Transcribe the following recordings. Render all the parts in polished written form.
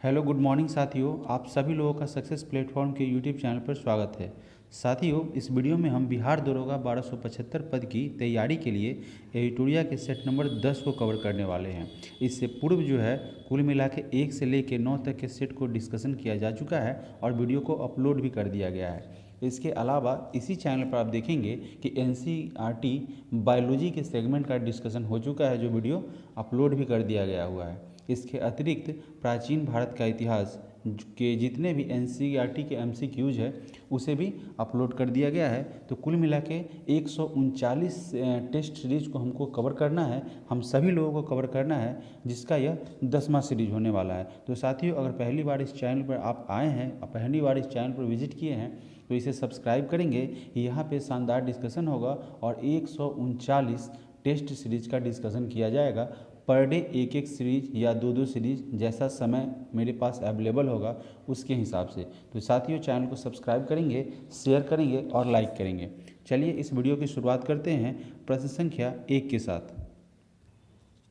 Hello good morning साथियों, आप सभी लोगों का सक्सेस प्लेटफॉर्म के यूट्यूब चैनल पर स्वागत है। साथियों, इस वीडियो में हम बिहार दरोगा 1275 पद की तैयारी के लिए एडिटोरिया के सेट नंबर 10 को कवर करने वाले हैं। इससे पूर्व जो है कुल मिला के 1 से लेकर 9 तक के सेट को डिस्कशन किया जा चुका है और वीडियो को अपलोड भी कर दिया गया है। इसके अलावा इसी चैनल पर आप देखेंगे कि एनसीईआरटी बायोलॉजी के सेगमेंट का डिस्कशन हो चुका है, जो वीडियो अपलोड भी कर दिया गया हुआ है। इसके अतिरिक्त प्राचीन भारत का इतिहास के जितने भी एनसीईआरटी के एमसीक्यूज है उसे भी अपलोड कर दिया गया है। तो कुल मिला के 139 टेस्ट सीरीज को हमको कवर करना है, हम सभी लोगों को कवर करना है, जिसका यह 10वां सीरीज होने वाला है। तो साथियों, अगर पहली बार इस चैनल पर आप आए हैं और पहली बार इस चैनल पर विजिट किए हैं तो इसे सब्सक्राइब करेंगे। यहाँ पे शानदार डिस्कशन होगा और 139 टेस्ट सीरीज का डिस्कशन किया जाएगा। पर डे एक एक सीरीज या दो सीरीज, जैसा समय मेरे पास अवेलेबल होगा उसके हिसाब से। तो साथियों, चैनल को सब्सक्राइब करेंगे, शेयर करेंगे और लाइक करेंगे। चलिए इस वीडियो की शुरुआत करते हैं प्रश्न संख्या 1 के साथ।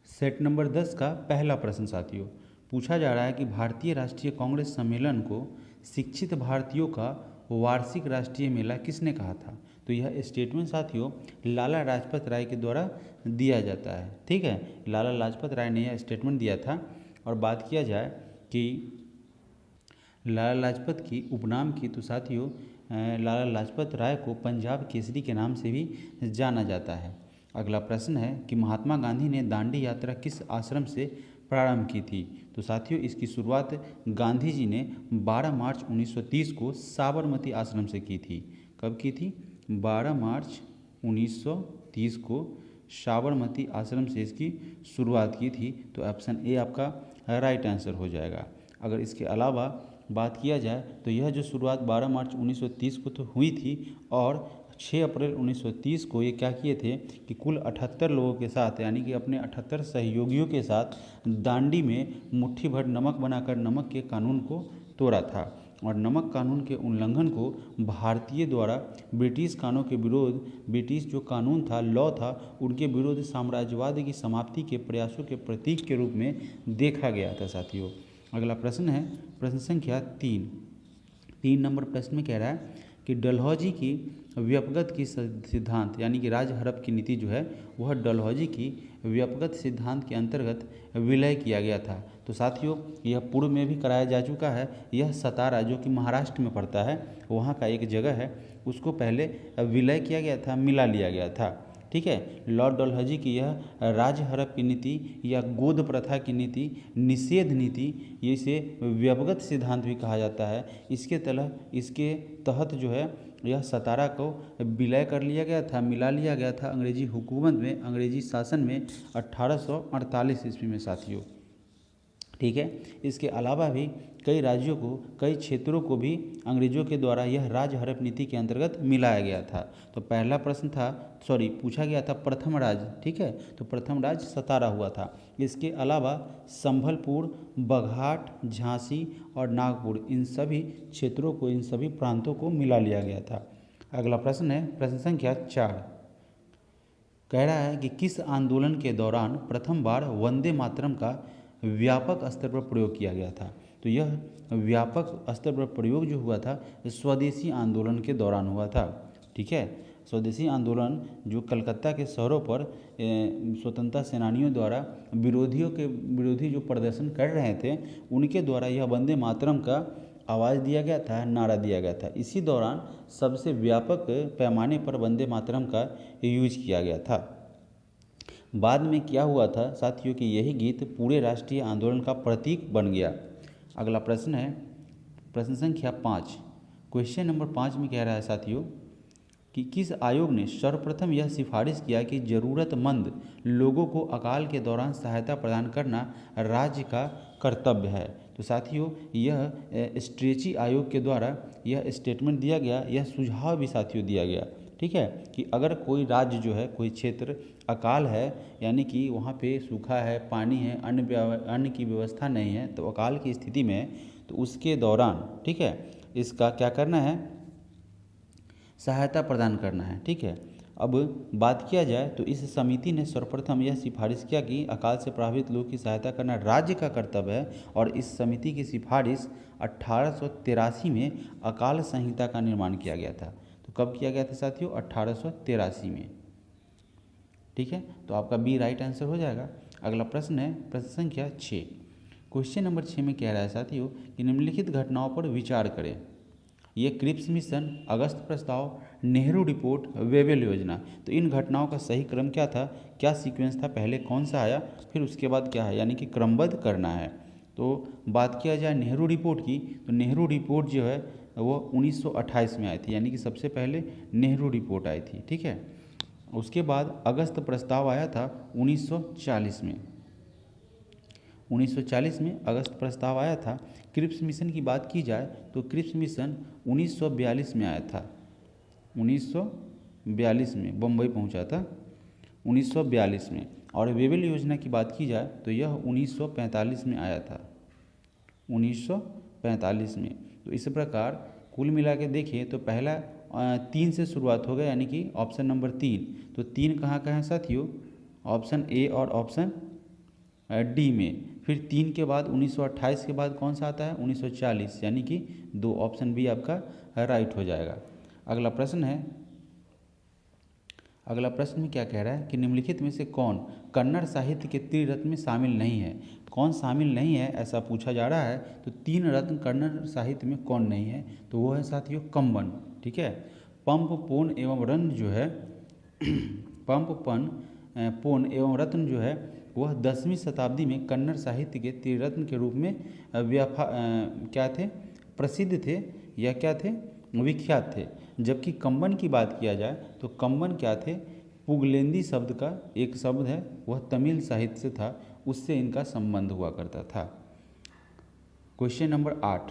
सेट नंबर 10 का पहला प्रश्न साथियों पूछा जा रहा है कि भारतीय राष्ट्रीय कांग्रेस सम्मेलन को शिक्षित भारतीयों का वार्षिक राष्ट्रीय मेला किसने कहा था। तो यह स्टेटमेंट साथियों लाला लाजपत राय के द्वारा दिया जाता है। ठीक है, लाला लाजपत राय ने यह स्टेटमेंट दिया था। और बात किया जाए कि लाला लाजपत की उपनाम की, तो साथियों लाला लाजपत राय को पंजाब केसरी के नाम से भी जाना जाता है। अगला प्रश्न है कि महात्मा गांधी ने दांडी यात्रा किस आश्रम से प्रारंभ की थी। तो साथियों इसकी शुरुआत गांधी जी ने 12 मार्च 1930 को साबरमती आश्रम से की थी। कब की थी? 12 मार्च 1930 को साबरमती आश्रम से इसकी शुरुआत की थी। तो ऑप्शन ए आपका राइट आंसर हो जाएगा। अगर इसके अलावा बात किया जाए तो यह जो शुरुआत 12 मार्च 1930 को तो हुई थी और 6 अप्रैल 1930 को ये क्या किए थे कि कुल 78 लोगों के साथ, यानी कि अपने 78 सहयोगियों के साथ दांडी में मुट्ठी भर नमक बनाकर नमक के कानून को तोड़ा था। और नमक कानून के उल्लंघन को भारतीय द्वारा ब्रिटिश कानून के विरोध, ब्रिटिश जो कानून था, लॉ था, उनके विरोध साम्राज्यवाद की समाप्ति के प्रयासों के प्रतीक के रूप में देखा गया था साथियों। अगला प्रश्न है प्रश्न संख्या 3 नंबर प्रश्न में कह रहा है कि डलहौजी की व्यापगत की सिद्धांत, यानी कि राज हड़प की नीति जो है वह डलहौजी की व्यापगत सिद्धांत के अंतर्गत विलय किया गया था। तो साथियों यह पूर्व में भी कराया जा चुका है। यह सतारा जो कि महाराष्ट्र में पड़ता है, वहाँ का एक जगह है, उसको पहले विलय किया गया था, मिला लिया गया था। ठीक है, लॉर्ड डलहौजी की यह राज हड़प की नीति या गोद प्रथा की नीति, निषेध नीति, इसे व्यापगत सिद्धांत भी कहा जाता है। इसके तहत जो है यह सतारा को विलय कर लिया गया था, मिला लिया गया था अंग्रेजी हुकूमत में, अंग्रेजी शासन में 1848 ईस्वी में साथियों। ठीक है, इसके अलावा भी कई राज्यों को, कई क्षेत्रों को भी अंग्रेजों के द्वारा यह राज हड़प नीति के अंतर्गत मिलाया गया था। तो पहला प्रश्न था, पूछा गया था प्रथम राज। ठीक है, तो प्रथम राज सतारा हुआ था। इसके अलावा संभलपुर, बघाट, झांसी और नागपुर, इन सभी क्षेत्रों को, इन सभी प्रांतों को मिला लिया गया था। अगला प्रश्न है प्रश्न संख्या 4, कह रहा है कि किस आंदोलन के दौरान प्रथम बार वंदे मातरम का व्यापक स्तर पर प्रयोग किया गया था। तो यह व्यापक स्तर पर प्रयोग जो हुआ था स्वदेशी आंदोलन के दौरान हुआ था। ठीक है, स्वदेशी आंदोलन जो कलकत्ता के शहरों पर स्वतंत्रता सेनानियों द्वारा विरोधी जो प्रदर्शन कर रहे थे, उनके द्वारा यह वंदे मातरम का आवाज़ दिया गया था, नारा दिया गया था। इसी दौरान सबसे व्यापक पैमाने पर वंदे मातरम का यूज किया गया था। बाद में क्या हुआ था साथियों कि यही गीत पूरे राष्ट्रीय आंदोलन का प्रतीक बन गया। अगला प्रश्न है प्रश्न संख्या 5। क्वेश्चन नंबर 5 में कह रहा है साथियों कि किस आयोग ने सर्वप्रथम यह सिफारिश किया कि ज़रूरतमंद लोगों को अकाल के दौरान सहायता प्रदान करना राज्य का कर्तव्य है। तो साथियों यह स्ट्रेची आयोग के द्वारा यह स्टेटमेंट दिया गया, यह सुझाव भी साथियों दिया गया। ठीक है, कि अगर कोई राज्य जो है, कोई क्षेत्र अकाल है, यानी कि वहाँ पे सूखा है, पानी है, अन्न की व्यवस्था नहीं है, तो अकाल की स्थिति में तो उसके दौरान, ठीक है, इसका क्या करना है, सहायता प्रदान करना है। ठीक है, अब बात किया जाए तो इस समिति ने सर्वप्रथम यह सिफारिश किया कि अकाल से प्रभावित लोगों की सहायता करना राज्य का कर्तव्य है, और इस समिति की सिफारिश 1883 में अकाल संहिता का निर्माण किया गया था। तो कब किया गया था साथियों? 1883 में। ठीक है, तो आपका बी राइट आंसर हो जाएगा। अगला प्रश्न है प्रश्न संख्या 6। क्वेश्चन नंबर 6 में कह रहा है साथियों कि निम्नलिखित घटनाओं पर विचार करें। ये क्रिप्स मिशन, अगस्त प्रस्ताव, नेहरू रिपोर्ट, वेबल योजना। तो इन घटनाओं का सही क्रम क्या था, क्या सीक्वेंस था, पहले कौन सा आया फिर उसके बाद क्या है, यानी कि क्रमबद्ध करना है। तो बात किया जाए नेहरू रिपोर्ट की, तो नेहरू रिपोर्ट जो है वो 1928 में आई थी, यानी कि सबसे पहले नेहरू रिपोर्ट आई थी। ठीक है, उसके बाद अगस्त प्रस्ताव आया था 1940 में। 1940 में अगस्त प्रस्ताव आया था। क्रिप्स मिशन की बात की जाए तो क्रिप्स मिशन 1942 में आया था। 1942 में बम्बई पहुंचा था 1942 में। और वेबल योजना की बात की जाए तो यह 1945 में आया था, 1945 में। तो इस प्रकार कुल मिला के देखिए तो पहला 3 से शुरुआत हो गया, यानी कि ऑप्शन नंबर 3। तो 3 कहाँ का है साथियों? ऑप्शन ए और ऑप्शन डी में। फिर 3 के बाद 1928 के बाद कौन सा आता है? 1940, यानी कि 2, ऑप्शन बी आपका राइट हो जाएगा। अगला प्रश्न है, अगला प्रश्न में क्या कह रहा है कि निम्नलिखित में से कौन कन्नड़ साहित्य के त्रिरत्न में शामिल नहीं है? कौन शामिल नहीं है ऐसा पूछा जा रहा है। तो 3 रत्न कन्नड़ साहित्य में कौन नहीं है? तो वो है साथियों कम्बन। ठीक है, पंप, पोन एवं रत्न जो है पंप, पन, पोन एवं रत्न जो है वह 10वीं शताब्दी में कन्नड़ साहित्य के त्रिरत्न के रूप में क्या थे? प्रसिद्ध थे या क्या थे? विख्यात थे। जबकि कम्बन की बात किया जाए तो कम्बन क्या थे? पुगलेंदी शब्द का एक शब्द है, वह तमिल साहित्य से था, उससे इनका संबंध हुआ करता था। Question number 8।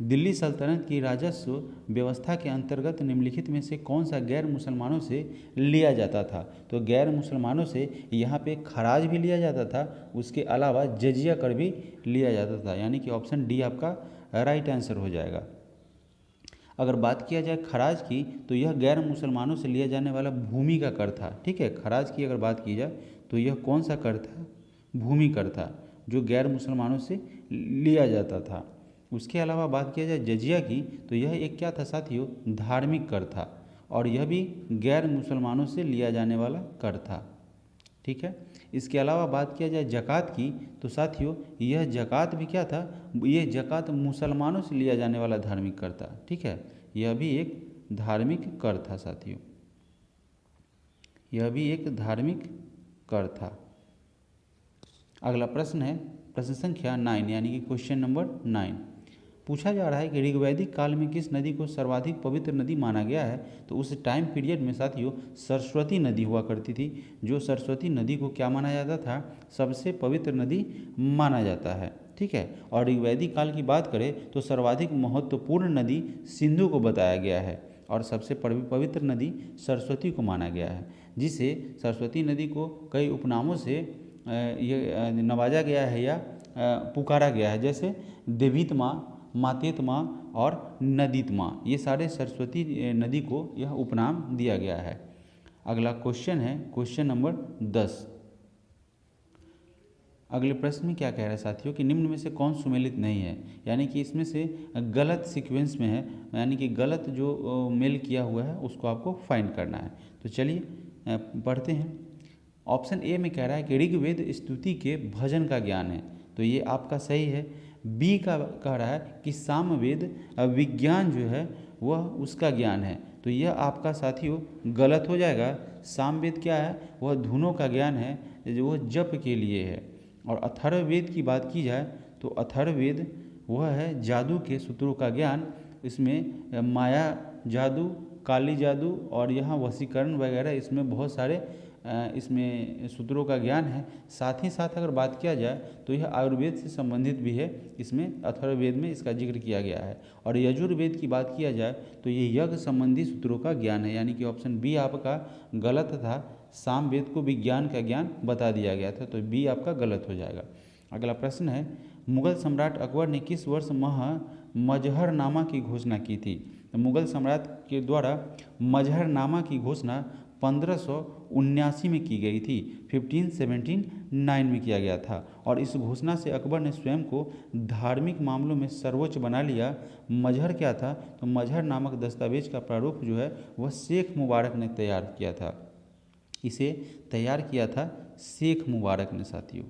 दिल्ली सल्तनत की राजस्व व्यवस्था के अंतर्गत निम्नलिखित में से कौन सा गैर मुसलमानों से लिया जाता था? तो गैर मुसलमानों से यहाँ पे खराज भी लिया जाता था, उसके अलावा जजिया कर भी लिया जाता था, यानी कि ऑप्शन डी आपका राइट आंसर हो जाएगा। अगर बात किया जाए खराज की तो यह गैर मुसलमानों से लिया जाने वाला भूमि का कर था। ठीक है, खराज की अगर बात की जाए तो यह कौन सा कर था? भूमि कर था, जो गैर मुसलमानों से लिया जाता था। उसके अलावा बात किया जाए जजिया की तो यह एक क्या था साथियों? धार्मिक कर था, और यह भी गैर मुसलमानों से लिया जाने वाला कर था। ठीक है, इसके अलावा बात किया जाए जक़ात की तो साथियों यह जक़ात भी क्या था? ये जक़ात मुसलमानों से लिया जाने वाला धार्मिक कर था। ठीक है, यह भी एक धार्मिक कर था साथियों, यह भी एक धार्मिक कर था। अगला प्रश्न है प्रश्न संख्या 9, यानी कि क्वेश्चन नंबर 9। पूछा जा रहा है कि ऋग्वैदिक काल में किस नदी को सर्वाधिक पवित्र नदी माना गया है? तो उस टाइम पीरियड में साथियों सरस्वती नदी हुआ करती थी, जो सरस्वती नदी को क्या माना जाता था? सबसे पवित्र नदी माना जाता है। ठीक है, और ऋग्वैदिक काल की बात करें तो सर्वाधिक महत्वपूर्ण नदी सिंधु को बताया गया है, और सबसे पवित्र नदी सरस्वती को माना गया है, जिसे सरस्वती नदी को कई उपनामों से ये नवाजा गया है या पुकारा गया है, जैसे देवीत माँ, मातेत माँ और नदीत माँ। ये सारे सरस्वती नदी को यह उपनाम दिया गया है। अगला क्वेश्चन है क्वेश्चन नंबर 10। अगले प्रश्न में क्या कह रहा है साथियों कि निम्न में से कौन सुमेलित नहीं है? यानी कि इसमें से गलत सीक्वेंस में है, यानी कि गलत जो मेल किया हुआ है उसको आपको फाइंड करना है। तो चलिए पढ़ते हैं। ऑप्शन ए में कह रहा है कि ऋग्वेद स्तुति के भजन का ज्ञान है, तो ये आपका सही है। बी का कह रहा है कि सामवेद विज्ञान जो है वह उसका ज्ञान है, तो यह आपका साथियों गलत हो जाएगा। सामवेद क्या है? वह धुनों का ज्ञान है, जो वह जप के लिए है। और अथर्ववेद की बात की जाए तो अथर्ववेद वह है जादू के सूत्रों का ज्ञान, इसमें माया जादू, काली जादू और यहाँ वशीकरण वगैरह इसमें बहुत सारे इसमें सूत्रों का ज्ञान है। साथ ही साथ अगर बात किया जाए तो यह आयुर्वेद से संबंधित भी है, इसमें अथर्ववेद में इसका जिक्र किया गया है। और यजुर्वेद की बात किया जाए तो ये यज्ञ संबंधी सूत्रों का ज्ञान है, यानी कि ऑप्शन बी आपका गलत था। सामवेद को विज्ञान का ज्ञान बता दिया गया था, तो बी आपका गलत हो जाएगा। अगला प्रश्न है मुगल सम्राट अकबर ने किस वर्ष मजहरनामा की घोषणा की थी? तो मुगल सम्राट के द्वारा मजहरनामा की घोषणा 1579 में की गई थी, 1579 में किया गया था। और इस घोषणा से अकबर ने स्वयं को धार्मिक मामलों में सर्वोच्च बना लिया। मजहर क्या था? तो मजहर नामक दस्तावेज का प्रारूप जो है वह शेख मुबारक ने तैयार किया था। इसे तैयार किया था शेख मुबारक ने साथियों,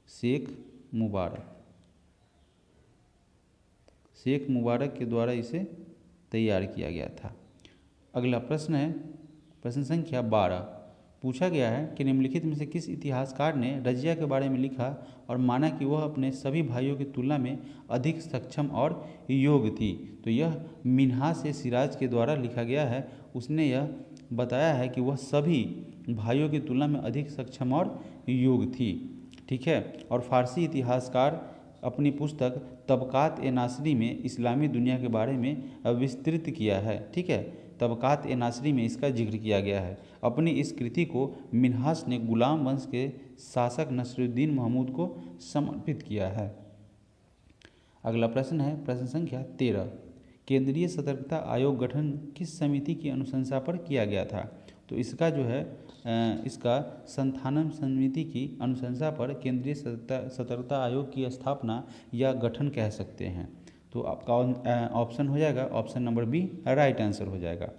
शेख मुबारक के द्वारा इसे तैयार किया गया था। अगला प्रश्न है प्रश्न संख्या 12। पूछा गया है कि निम्नलिखित में से किस इतिहासकार ने रजिया के बारे में लिखा और माना कि वह अपने सभी भाइयों की तुलना में अधिक सक्षम और योग्य थी? तो यह मिन्हाज ए सिराज के द्वारा लिखा गया है। उसने यह बताया है कि वह सभी भाइयों की तुलना में अधिक सक्षम और योग्य थी। ठीक है। और फारसी इतिहासकार अपनी पुस्तक तबकात ए नासरी में इस्लामी दुनिया के बारे में विस्तृत किया है। ठीक है, तबकात ए नासरी में इसका जिक्र किया गया है। अपनी इस कृति को मिन्हाज ने गुलाम वंश के शासक नसरुद्दीन महमूद को समर्पित किया है। अगला प्रश्न है प्रश्न संख्या 13। केंद्रीय सतर्कता आयोग गठन किस समिति की अनुशंसा पर किया गया था? तो इसका जो है इसका संस्थानम समिति की अनुशंसा पर केंद्रीय सतर्कता आयोग की स्थापना या गठन कह सकते हैं। तो आपका ऑप्शन हो जाएगा option number B right answer हो जाएगा।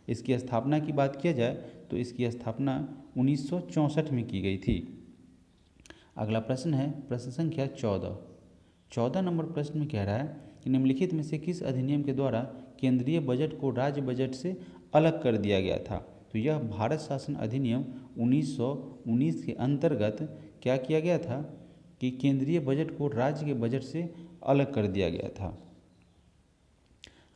इसकी स्थापना की बात किया जाए तो इसकी स्थापना 1964 में की गई थी। अगला प्रश्न है प्रश्न संख्या 14 नंबर प्रश्न में कह रहा है कि निम्नलिखित में से किस अधिनियम के द्वारा केंद्रीय बजट को राज्य बजट से अलग कर दिया गया था? तो यह भारत शासन अधिनियम 1919 के अंतर्गत क्या किया गया था कि केंद्रीय बजट को राज्य के बजट से अलग कर दिया गया था।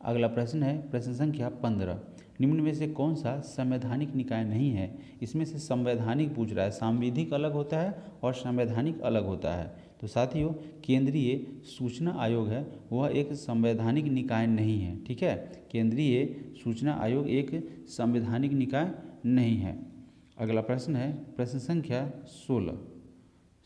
अगला प्रश्न है प्रश्न संख्या 15। निम्न में से कौन सा संवैधानिक निकाय नहीं है? इसमें से संवैधानिक पूछ रहा है, सांविधिक अलग होता है और संवैधानिक अलग होता है। तो साथियों केंद्रीय सूचना आयोग है वह एक संवैधानिक निकाय नहीं है। ठीक है, केंद्रीय सूचना आयोग एक संवैधानिक निकाय नहीं है। अगला प्रश्न है प्रश्न संख्या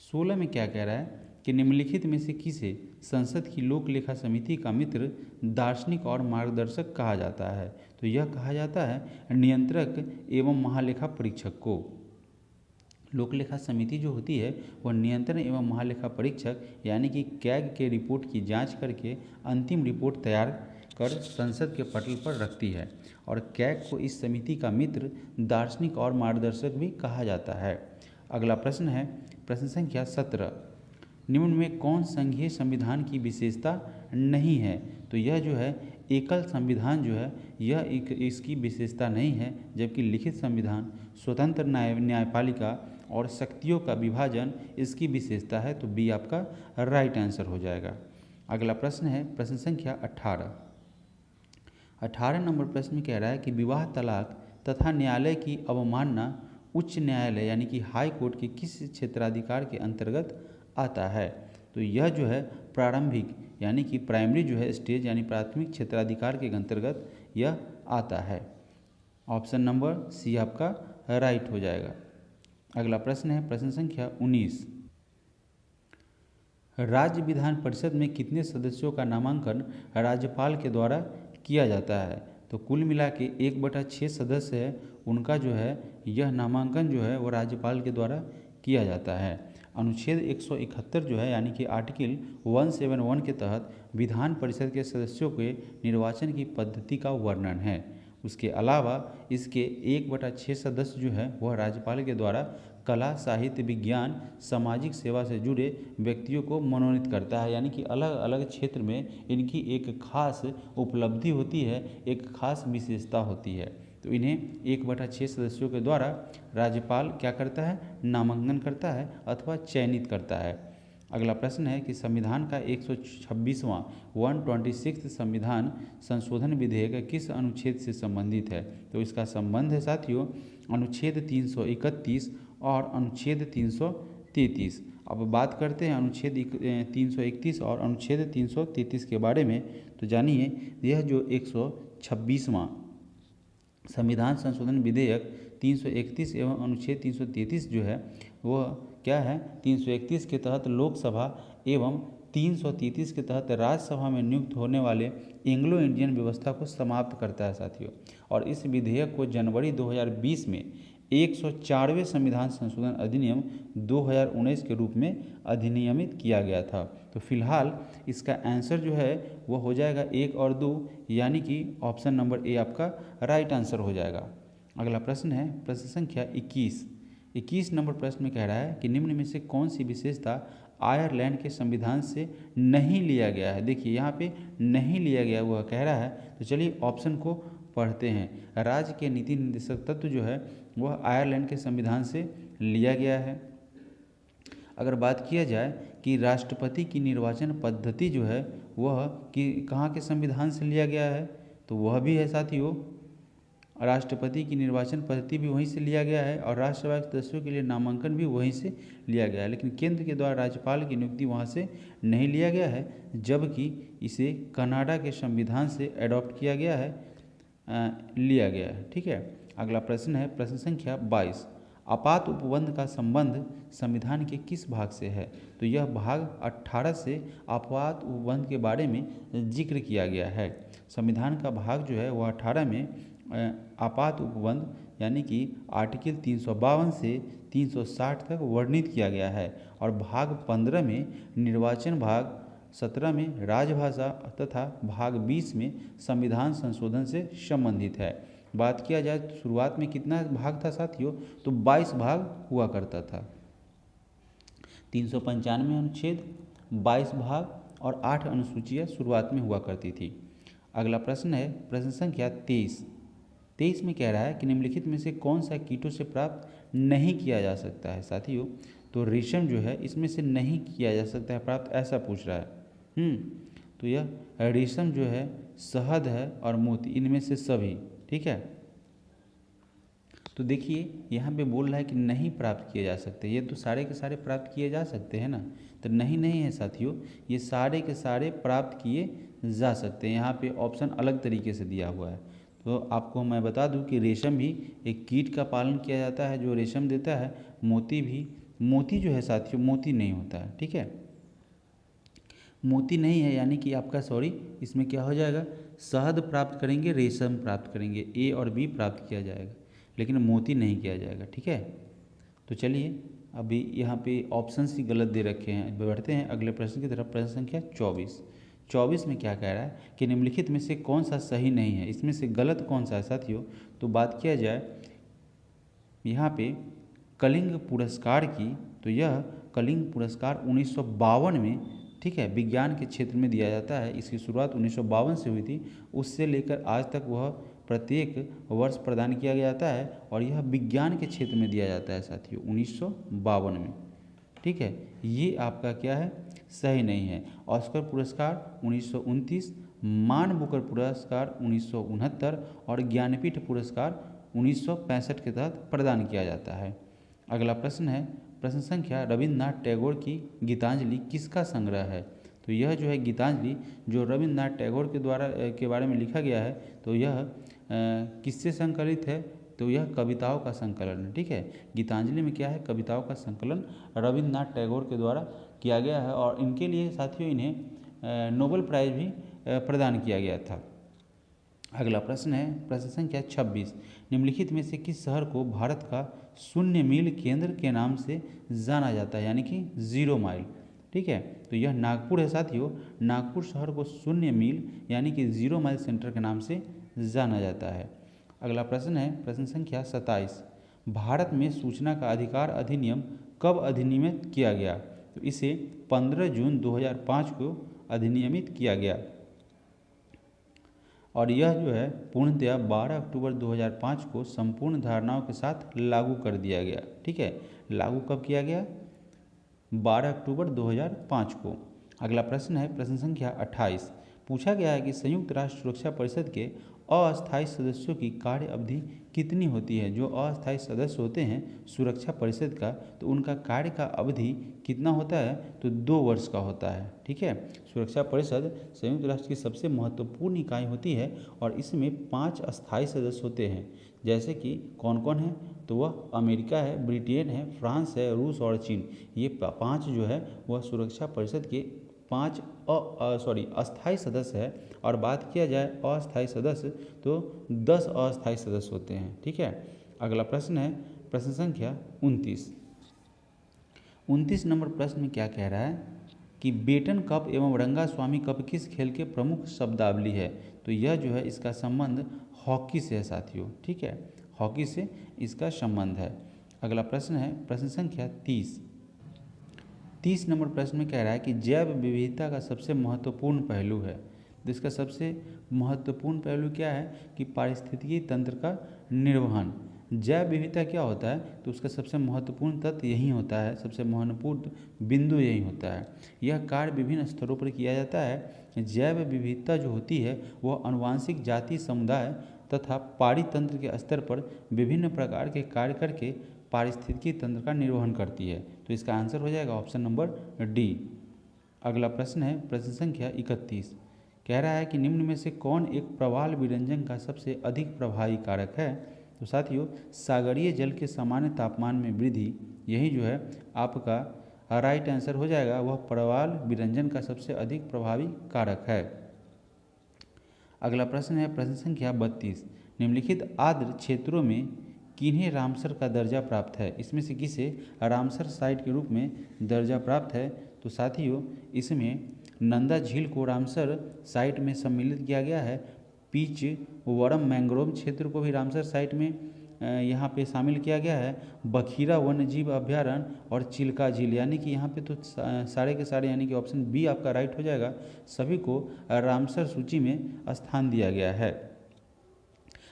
16 में क्या कह रहा है कि निम्नलिखित में से किसे संसद की लोक लेखा समिति का मित्र, दार्शनिक और मार्गदर्शक कहा जाता है? तो यह कहा जाता है नियंत्रक एवं महालेखा परीक्षक को। लोक लेखा समिति जो होती है वह नियंत्रण एवं महालेखा परीक्षक यानी कि कैग के रिपोर्ट की जांच करके अंतिम रिपोर्ट तैयार कर संसद के पटल पर रखती है। और कैग को इस समिति का मित्र, दार्शनिक और मार्गदर्शक भी कहा जाता है। अगला प्रश्न है प्रश्न संख्या 17। निम्न में कौन संघीय संविधान की विशेषता नहीं है? तो यह जो है एकल संविधान जो है यह इसकी विशेषता नहीं है, जबकि लिखित संविधान, स्वतंत्र न्यायपालिका और शक्तियों का विभाजन इसकी विशेषता है। तो बी आपका राइट आंसर हो जाएगा। अगला प्रश्न है प्रश्न संख्या 18 नंबर प्रश्न में कह रहा है कि विवाह, तलाक तथा न्यायालय की अवमानना उच्च न्यायालय यानी कि हाई कोर्ट के किस क्षेत्राधिकार के अंतर्गत आता है? तो यह जो है प्रारंभिक यानी कि प्राइमरी जो है स्टेज यानी प्राथमिक क्षेत्राधिकार के अंतर्गत यह आता है। ऑप्शन नंबर सी आपका राइट हो जाएगा। अगला प्रश्न है प्रश्न संख्या 19। राज्य विधान परिषद में कितने सदस्यों का नामांकन राज्यपाल के द्वारा किया जाता है? तो कुल मिला के 1/6 सदस्य है उनका जो है यह नामांकन जो है वो राज्यपाल के द्वारा किया जाता है। अनुच्छेद 171 जो है यानी कि आर्टिकल 171 के तहत विधान परिषद के सदस्यों के निर्वाचन की पद्धति का वर्णन है। उसके अलावा इसके 1/6 सदस्य जो है वह राज्यपाल के द्वारा कला, साहित्य, विज्ञान, सामाजिक सेवा से जुड़े व्यक्तियों को मनोनीत करता है, यानी कि अलग अलग क्षेत्र में इनकी एक खास उपलब्धि होती है, एक खास विशेषता होती है। तो इन्हें 1/6 सदस्यों के द्वारा राज्यपाल क्या करता है? नामांकन करता है अथवा चयनित करता है। अगला प्रश्न है कि संविधान का 126वां 126 संविधान संशोधन विधेयक किस अनुच्छेद से संबंधित है? तो इसका संबंध है साथियों अनुच्छेद 331 और अनुच्छेद 333। अब बात करते हैं अनुच्छेद 331 और अनुच्छेद 333 के बारे में। तो जानिए यह जो 126वां संविधान संशोधन विधेयक 331 एवं अनुच्छेद 333 जो है वह क्या है? 331 के तहत लोकसभा एवं 333 के तहत राज्यसभा में नियुक्त होने वाले एंग्लो इंडियन व्यवस्था को समाप्त करता है साथियों। और इस विधेयक को जनवरी 2020 में 104वें संविधान संशोधन अधिनियम 2019 के रूप में अधिनियमित किया गया था। तो फिलहाल इसका आंसर जो है वो हो जाएगा 1 और 2, यानी कि ऑप्शन नंबर ए आपका राइट आंसर हो जाएगा। अगला प्रश्न है प्रश्न संख्या 21 नंबर प्रश्न में कह रहा है कि निम्न में से कौन सी विशेषता आयरलैंड के संविधान से नहीं लिया गया है। देखिए यहाँ पे नहीं लिया गया वह कह रहा है, तो चलिए ऑप्शन को पढ़ते हैं। राज्य के नीति निर्देशक तत्व जो है वह आयरलैंड के संविधान से लिया गया है। अगर बात किया जाए कि राष्ट्रपति की निर्वाचन पद्धति जो है वह कि कहाँ के संविधान से लिया गया है, तो वह भी है साथियों, राष्ट्रपति की निर्वाचन पद्धति भी वहीं से लिया गया है और राज्यसभा के सदस्यों के लिए नामांकन भी वहीं से लिया गया है। लेकिन केंद्र के द्वारा राज्यपाल की नियुक्ति वहाँ से नहीं लिया गया है, जबकि इसे कनाडा के संविधान से अडॉप्ट किया गया है, लिया गया है। ठीक है, अगला प्रश्न है प्रश्न संख्या 22। आपात उपबंध का संबंध संविधान के किस भाग से है। तो यह भाग 18 से आपात उपबंध के बारे में जिक्र किया गया है। संविधान का भाग जो है वह 18 में आपात उपबंध यानी कि आर्टिकल 352 से 360 तक वर्णित किया गया है। और भाग 15 में निर्वाचन, भाग 17 में राजभाषा तथा भाग 20 में संविधान संशोधन से संबंधित है। बात किया जाए तो शुरुआत में कितना भाग था साथियों, तो 22 भाग हुआ करता था। 395 अनुच्छेद, 22 भाग और 8 अनुसूचियाँ शुरुआत में हुआ करती थी। अगला प्रश्न है प्रश्न संख्या 23 में कह रहा है कि निम्नलिखित में से कौन सा कीटों से प्राप्त नहीं किया जा सकता है साथियों। तो रेशम जो है इसमें से नहीं किया जा सकता है प्राप्त, ऐसा पूछ रहा है। तो यह रेशम जो है, शहद है और मोती, इनमें से सभी। ठीक है, तो देखिए यहाँ पे बोल रहा है कि नहीं प्राप्त किए जा सकते। ये तो सारे के सारे प्राप्त किए जा सकते हैं ना, तो नहीं है साथियों, ये सारे के सारे प्राप्त किए जा सकते हैं। यहाँ पे ऑप्शन अलग तरीके से दिया हुआ है। तो आपको मैं बता दूं कि रेशम भी एक कीट का पालन किया जाता है जो रेशम देता है। मोती जो है साथियों, मोती नहीं होता है। ठीक है, मोती नहीं है, यानी कि आपका इसमें क्या हो जाएगा, शहद प्राप्त करेंगे, रेशम प्राप्त करेंगे, ए और बी प्राप्त किया जाएगा, लेकिन मोती नहीं किया जाएगा। ठीक है, तो चलिए अभी यहाँ पे ऑप्शन ही गलत दे रखे हैं। बढ़ते हैं अगले प्रश्न की तरफ। प्रश्न संख्या 24 में क्या कह रहा है कि निम्नलिखित में से कौन सा सही नहीं है, इसमें से गलत कौन सा है साथियों। तो बात किया जाए यहाँ पे कलिंग पुरस्कार की, तो यह कलिंग पुरस्कार 1952 में, ठीक है, विज्ञान के क्षेत्र में दिया जाता है। इसकी शुरुआत 1952 से हुई थी, उससे लेकर आज तक वह प्रत्येक वर्ष प्रदान किया जाता है और यह विज्ञान के क्षेत्र में दिया जाता है साथियों 1952 में। ठीक है, ये आपका क्या है, सही नहीं है। ऑस्कर पुरस्कार 1929, मान बुकर पुरस्कार 1969 और ज्ञानपीठ पुरस्कार 1965 के तहत प्रदान किया जाता है। अगला प्रश्न है प्रश्न संख्या रविन्द्रनाथ टैगोर की गीतांजलि किसका संग्रह है। तो यह जो है गीतांजलि जो रविन्द्रनाथ टैगोर के बारे में लिखा गया है, तो यह किससे संकलित है, तो यह कविताओं का संकलन है। ठीक है, गीतांजलि में क्या है, कविताओं का संकलन रविन्द्रनाथ टैगोर के द्वारा किया गया है और इनके लिए साथियों इन्हें नोबेल प्राइज भी प्रदान किया गया था। अगला प्रश्न है प्रश्न संख्या 26। निम्नलिखित में से किस शहर को भारत का शून्य मील केंद्र के नाम से जाना जाता है, यानी कि 0 माइल। ठीक है, तो यह नागपुर है साथियों। नागपुर शहर को शून्य मील यानी कि 0 माइल सेंटर के नाम से जाना जाता है। अगला प्रश्न है प्रश्न संख्या 27। भारत में सूचना का अधिकार अधिनियम कब अधिनियमित किया गया। तो इसे 15 जून 2005 को अधिनियमित किया गया और यह जो है पूर्णतया 12 अक्टूबर 2005 को संपूर्ण धारणाओं के साथ लागू कर दिया गया। ठीक है, लागू कब किया गया, 12 अक्टूबर 2005 को। अगला प्रश्न है प्रश्न संख्या 28। पूछा गया है कि संयुक्त राष्ट्र सुरक्षा परिषद के अस्थायी सदस्यों की कार्य अवधि कितनी होती है। जो अस्थायी सदस्य होते हैं सुरक्षा परिषद का, तो उनका कार्य का अवधि कितना होता है, तो 2 वर्ष का होता है। ठीक है, सुरक्षा परिषद संयुक्त राष्ट्र की सबसे महत्वपूर्ण इकाई होती है और इसमें 5 अस्थायी सदस्य होते हैं। जैसे कि कौन कौन है, तो वह अमेरिका है, ब्रिटेन है, फ्रांस है, रूस और चीन। ये 5 जो है वह सुरक्षा परिषद के अस्थाई सदस्य है, और बात किया जाए अस्थाई सदस्य तो 10 अस्थाई सदस्य होते हैं। ठीक है, अगला प्रश्न है प्रश्न संख्या 29। 29 नंबर प्रश्न में क्या कह रहा है कि बेटन कप एवं रंगास्वामी कप किस खेल के प्रमुख शब्दावली है। तो यह जो है इसका संबंध हॉकी से है साथियों। ठीक है, हॉकी से इसका संबंध है। अगला प्रश्न है प्रश्न संख्या 30। 30 नंबर प्रश्न में कह रहा है कि जैव विविधता का सबसे महत्वपूर्ण पहलू है। तो इसका सबसे महत्वपूर्ण पहलू क्या है कि पारिस्थितिकी तंत्र का निर्वहन। जैव विविधता क्या होता है, तो उसका सबसे महत्वपूर्ण तत्व यही होता है, सबसे महत्वपूर्ण बिंदु यही होता है। यह कार्य विभिन्न स्तरों पर किया जाता है। जैव विविधता जो होती है वह आनुवांशिक जाति समुदाय तथा पारितंत्र के स्तर पर विभिन्न प्रकार के कार्य करके पारिस्थितिकी तंत्र का निर्वहन करती है। तो इसका आंसर हो जाएगा ऑप्शन नंबर डी। अगला प्रश्न है प्रश्न संख्या 31। कह रहा है कि निम्न में से कौन एक प्रवाल विरंजन का सबसे अधिक प्रभावी कारक है। तो साथियों सागरीय जल के सामान्य तापमान में वृद्धि, यही जो है आपका राइट आंसर हो जाएगा, वह प्रवाल विरंजन का सबसे अधिक प्रभावी कारक है। अगला प्रश्न है प्रश्न संख्या 32। निम्नलिखित आर्द्र क्षेत्रों में किन्हें रामसर का दर्जा प्राप्त है। इसमें से किसे रामसर साइट के रूप में दर्जा प्राप्त है। तो साथियों इसमें नंदा झील को रामसर साइट में सम्मिलित किया गया है। पीच वरम मैंग्रोव क्षेत्र को भी रामसर साइट में यहाँ पे शामिल किया गया है। बखीरा वन्यजीव अभ्यारण्य और चिल्का झील, यानी कि यहाँ पे तो सारे के सारे यानी कि ऑप्शन बी आपका राइट हो जाएगा, सभी को रामसर सूची में स्थान दिया गया है।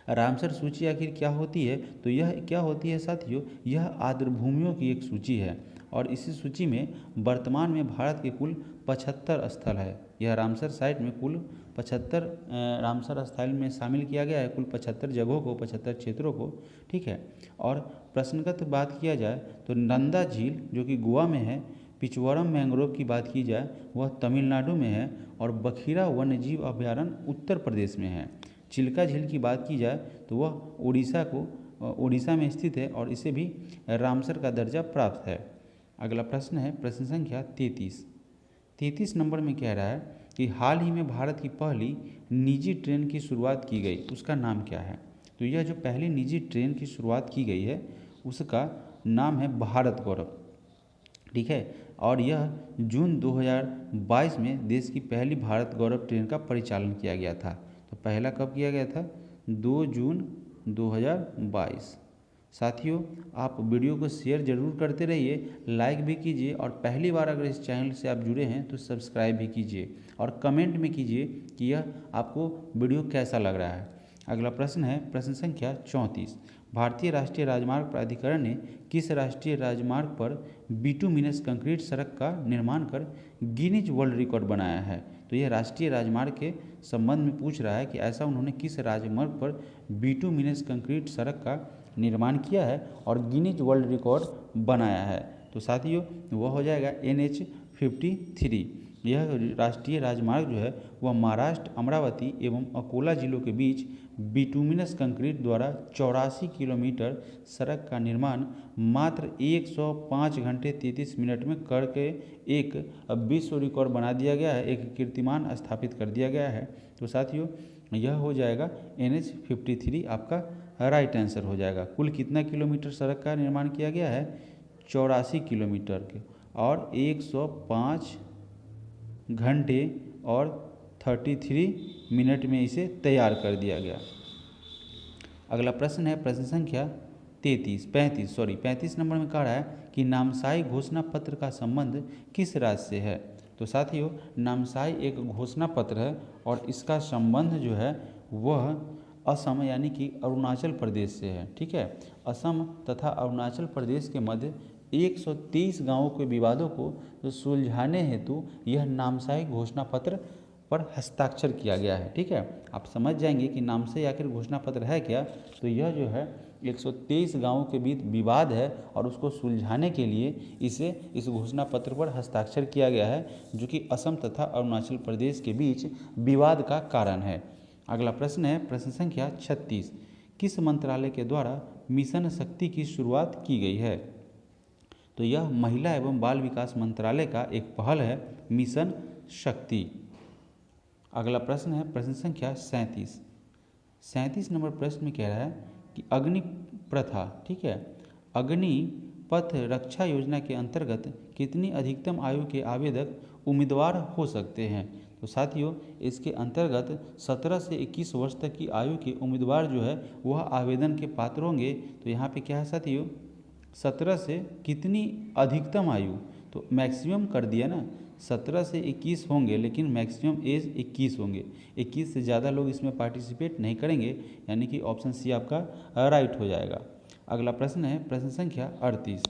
रामसर सूची आखिर क्या होती है, तो यह क्या होती है साथियों, यह आर्द्र भूमियों की एक सूची है और इसी सूची में वर्तमान में भारत के कुल 75 स्थल है। यह रामसर साइट में कुल 75 रामसर स्थल में शामिल किया गया है, कुल 75 जगहों को, 75 क्षेत्रों को। ठीक है, और प्रश्नगत बात किया जाए तो नंदा झील जो कि गोवा में है, पिचवरम मैंग्रोव की बात की जाए वह तमिलनाडु में है और बखीरा वन्यजीव अभ्यारण्य उत्तर प्रदेश में है। चिल्का झील की बात की जाए तो वह उड़ीसा में स्थित है और इसे भी रामसर का दर्जा प्राप्त है। अगला प्रश्न है प्रश्न संख्या 33। 33 नंबर में कह रहा है कि हाल ही में भारत की पहली निजी ट्रेन की शुरुआत की गई, उसका नाम क्या है। तो यह जो पहली निजी ट्रेन की शुरुआत की गई है उसका नाम है भारत गौरव। ठीक है, और यह जून 2022 में देश की पहली भारत गौरव ट्रेन का परिचालन किया गया था। तो पहला कब किया गया था, 2 जून 2022। साथियों आप वीडियो को शेयर जरूर करते रहिए, लाइक भी कीजिए और पहली बार अगर इस चैनल से आप जुड़े हैं तो सब्सक्राइब भी कीजिए और कमेंट में कीजिए कि यह आपको वीडियो कैसा लग रहा है। अगला प्रश्न है प्रश्न संख्या 34। भारतीय राष्ट्रीय राजमार्ग प्राधिकरण ने किस राष्ट्रीय राजमार्ग पर बिटुमिनस कंक्रीट सड़क का निर्माण कर गिनीज वर्ल्ड रिकॉर्ड बनाया है। तो यह राष्ट्रीय राजमार्ग के संबंध में पूछ रहा है कि ऐसा उन्होंने किस राजमार्ग पर बिटुमिनस कंक्रीट सड़क का निर्माण किया है और गिनीज वर्ल्ड रिकॉर्ड बनाया है। तो साथियों वह हो जाएगा NH53। यह राष्ट्रीय राजमार्ग जो है वह महाराष्ट्र, अमरावती एवं अकोला जिलों के बीच बिटुमिनस कंक्रीट द्वारा 84 किलोमीटर सड़क का निर्माण मात्र 105 घंटे 33 मिनट में करके एक विश्व रिकॉर्ड बना दिया गया है, एक कीर्तिमान स्थापित कर दिया गया है। तो साथियों यह हो जाएगा NH53 आपका राइट आंसर हो जाएगा। कुल कितना किलोमीटर सड़क का निर्माण किया गया है, 84 किलोमीटर के, और 105 घंटे और 33 मिनट में इसे तैयार कर दिया गया। अगला प्रश्न है प्रश्न संख्या 35 नंबर में कह रहा है कि नामसाई घोषणा पत्र का संबंध किस राज्य से है। तो साथियों नामसाई एक घोषणा पत्र है और इसका संबंध जो है वह असम यानी कि अरुणाचल प्रदेश से है। ठीक है, असम तथा अरुणाचल प्रदेश के मध्य 123 गांवों के विवादों को सुलझाने हेतु यह नामसाई घोषणा पत्र पर हस्ताक्षर किया गया है। ठीक है, आप समझ जाएंगे कि नामसाई आखिर घोषणा पत्र है क्या। तो यह जो है 123 गांवों के बीच विवाद है और उसको सुलझाने के लिए इस घोषणा पत्र पर हस्ताक्षर किया गया है, जो कि असम तथा अरुणाचल प्रदेश के बीच विवाद का कारण है। अगला प्रश्न है प्रश्न संख्या 36। किस मंत्रालय के द्वारा मिशन शक्ति की शुरुआत की गई है। तो यह महिला एवं बाल विकास मंत्रालय का एक पहल है मिशन शक्ति। अगला प्रश्न है प्रश्न संख्या 37। 37 नंबर प्रश्न में कह रहा है कि अग्नि प्रथा, ठीक है, अग्नि पथ रक्षा योजना के अंतर्गत कितनी अधिकतम आयु के आवेदक उम्मीदवार हो सकते हैं। तो साथियों इसके अंतर्गत 17 से 21 वर्ष तक की आयु के उम्मीदवार जो है वह आवेदन के पात्र होंगे। तो यहाँ पे क्या है साथियों, 17 से कितनी अधिकतम आयु, तो मैक्सिमम कर दिया ना, 17 से 21 होंगे लेकिन मैक्सिमम एज 21 होंगे। 21 से ज़्यादा लोग इसमें पार्टिसिपेट नहीं करेंगे, यानी कि ऑप्शन सी आपका राइट हो जाएगा। अगला प्रश्न है प्रश्न संख्या 38।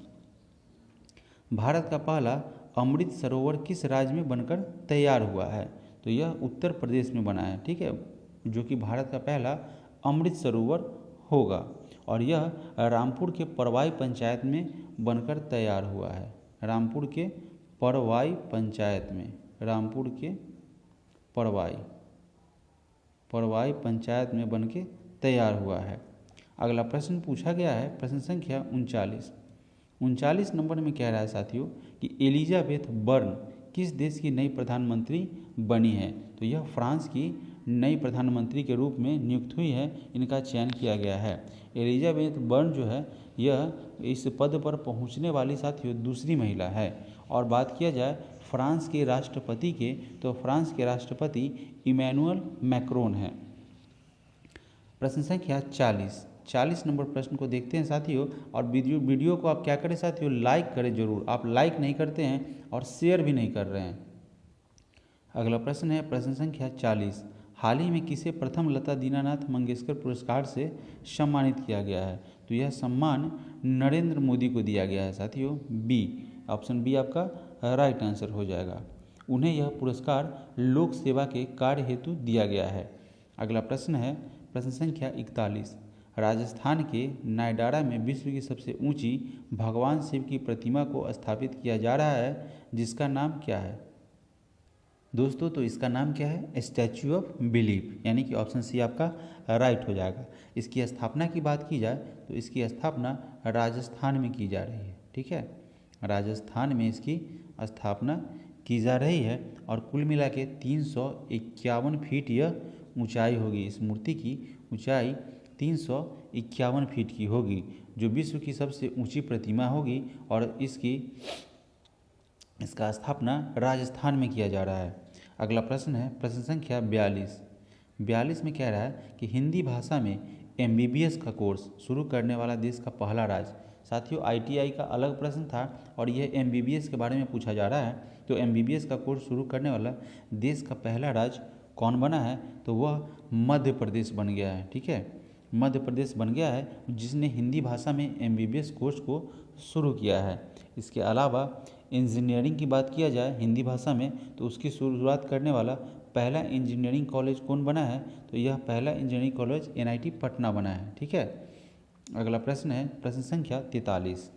भारत का पहला अमृत सरोवर किस राज्य में बनकर तैयार हुआ है। तो यह उत्तर प्रदेश में बना है, ठीक है, जो कि भारत का पहला अमृत सरोवर होगा और यह रामपुर के परवाई पंचायत में बनकर तैयार हुआ है। रामपुर के परवाई पंचायत में, रामपुर के परवाई पंचायत में बनके तैयार हुआ है। अगला प्रश्न पूछा गया है प्रश्न संख्या 39। 39 नंबर में कह रहा है साथियों कि एलिजाबेथ बर्न किस देश की नई प्रधानमंत्री बनी है। तो यह फ्रांस की नई प्रधानमंत्री के रूप में नियुक्त हुई है, इनका चयन किया गया है। एलिजाबेथ बर्न जो है यह इस पद पर पहुंचने वाली साथियों दूसरी महिला है। और बात किया जाए फ्रांस के राष्ट्रपति के, तो फ्रांस के राष्ट्रपति इमैनुअल मैक्रोन हैं। प्रश्न संख्या 40 नंबर प्रश्न को देखते हैं साथियों। और वीडियो को आप क्या करें साथियों, लाइक करें जरूर। आप लाइक नहीं करते हैं और शेयर भी नहीं कर रहे हैं। अगला प्रश्न है प्रश्न संख्या 40। हाल ही में किसे प्रथम लता दीनानाथ मंगेशकर पुरस्कार से सम्मानित किया गया है। तो यह सम्मान नरेंद्र मोदी को दिया गया है साथियों। बी, ऑप्शन बी आपका राइट आंसर हो जाएगा। उन्हें यह पुरस्कार लोक सेवा के कार्य हेतु दिया गया है। अगला प्रश्न है प्रश्न संख्या 41। राजस्थान के नायडारा में विश्व की सबसे ऊंची भगवान शिव की प्रतिमा को स्थापित किया जा रहा है, जिसका नाम क्या है दोस्तों। तो इसका नाम क्या है, स्टैच्यू ऑफ बिलीफ, यानी कि ऑप्शन सी आपका राइट हो जाएगा। इसकी स्थापना की बात की जाए तो इसकी स्थापना राजस्थान में की जा रही है, ठीक है, राजस्थान में इसकी स्थापना की जा रही है। और कुल मिला के 351 फीट यह ऊंचाई होगी। इस मूर्ति की ऊंचाई 351 फीट की होगी, जो विश्व की सबसे ऊंची प्रतिमा होगी। और इसका स्थापना राजस्थान में किया जा रहा है। अगला प्रश्न है प्रश्न संख्या 42 में कह रहा है कि हिंदी भाषा में MBBS का कोर्स शुरू करने वाला देश का पहला राज्य। साथियों ITI का अलग प्रश्न था और यह MBBS के बारे में पूछा जा रहा है। तो MBBS का कोर्स शुरू करने वाला देश का पहला राज्य कौन बना है, तो वह मध्य प्रदेश बन गया है, ठीक है, मध्य प्रदेश बन गया है, जिसने हिंदी भाषा में MBBS कोर्स को शुरू किया है। इसके अलावा इंजीनियरिंग की बात किया जाए हिंदी भाषा में, तो उसकी शुरुआत करने वाला पहला इंजीनियरिंग कॉलेज कौन बना है, तो यह पहला इंजीनियरिंग कॉलेज NIT पटना बना है, ठीक है। अगला प्रश्न है प्रश्न संख्या 43।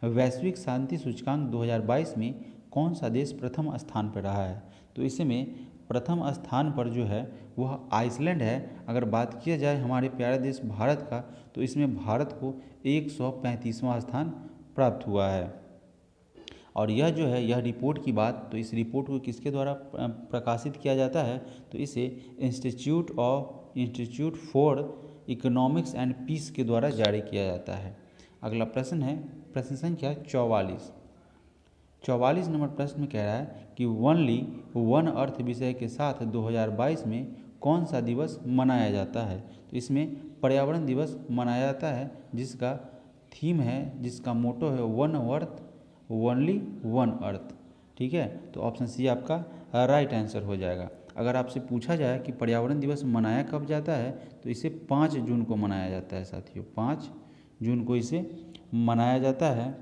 वैश्विक शांति सूचकांक 2022 में कौन सा देश प्रथम स्थान पर रहा है। तो इसमें प्रथम स्थान पर जो है वह आइसलैंड है। अगर बात किया जाए हमारे प्यारे देश भारत का, तो इसमें भारत को 135वां स्थान प्राप्त हुआ है। और यह जो है यह रिपोर्ट की बात, तो इस रिपोर्ट को किसके द्वारा प्रकाशित किया जाता है, तो इसे institute for economics and peace के द्वारा जारी किया जाता है। अगला प्रश्न है प्रश्न संख्या 44 नंबर प्रश्न में कह रहा है कि ओनली वन अर्थ विषय के साथ 2022 में कौन सा दिवस मनाया जाता है। तो इसमें पर्यावरण दिवस मनाया जाता है, जिसका थीम है, जिसका मोटो है one earth only one earth, ठीक है। तो ऑप्शन सी आपका राइट आंसर हो जाएगा। अगर आपसे पूछा जाए कि पर्यावरण दिवस मनाया कब जाता है, तो इसे 5 जून को मनाया जाता है साथियों, 5 जून को इसे मनाया जाता है।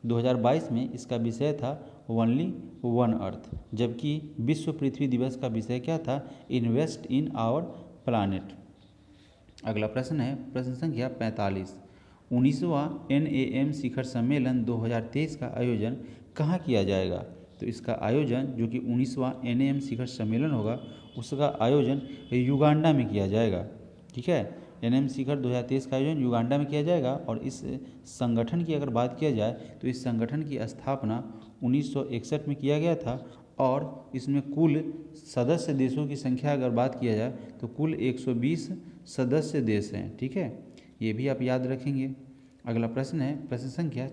2022 में इसका विषय था ओनली वन अर्थ, जबकि विश्व पृथ्वी दिवस का विषय क्या था, इन्वेस्ट इन आवर प्लानेट। अगला प्रश्न है प्रश्न संख्या 45। 19वां NAM शिखर सम्मेलन 2023 का आयोजन कहाँ किया जाएगा। तो इसका आयोजन जो कि 19वां NAM शिखर सम्मेलन होगा, उसका आयोजन युगांडा में किया जाएगा, ठीक है। NAM शिखर 2023 का आयोजन युगांडा में किया जाएगा। और इस संगठन की अगर बात किया जाए तो इस संगठन की स्थापना 1961 में किया गया था और इसमें कुल सदस्य देशों की संख्या अगर बात किया जाए तो कुल 120 सदस्य देश हैं। ठीक है, ये भी आप याद रखेंगे। अगला प्रश्न है प्रश्न संख्या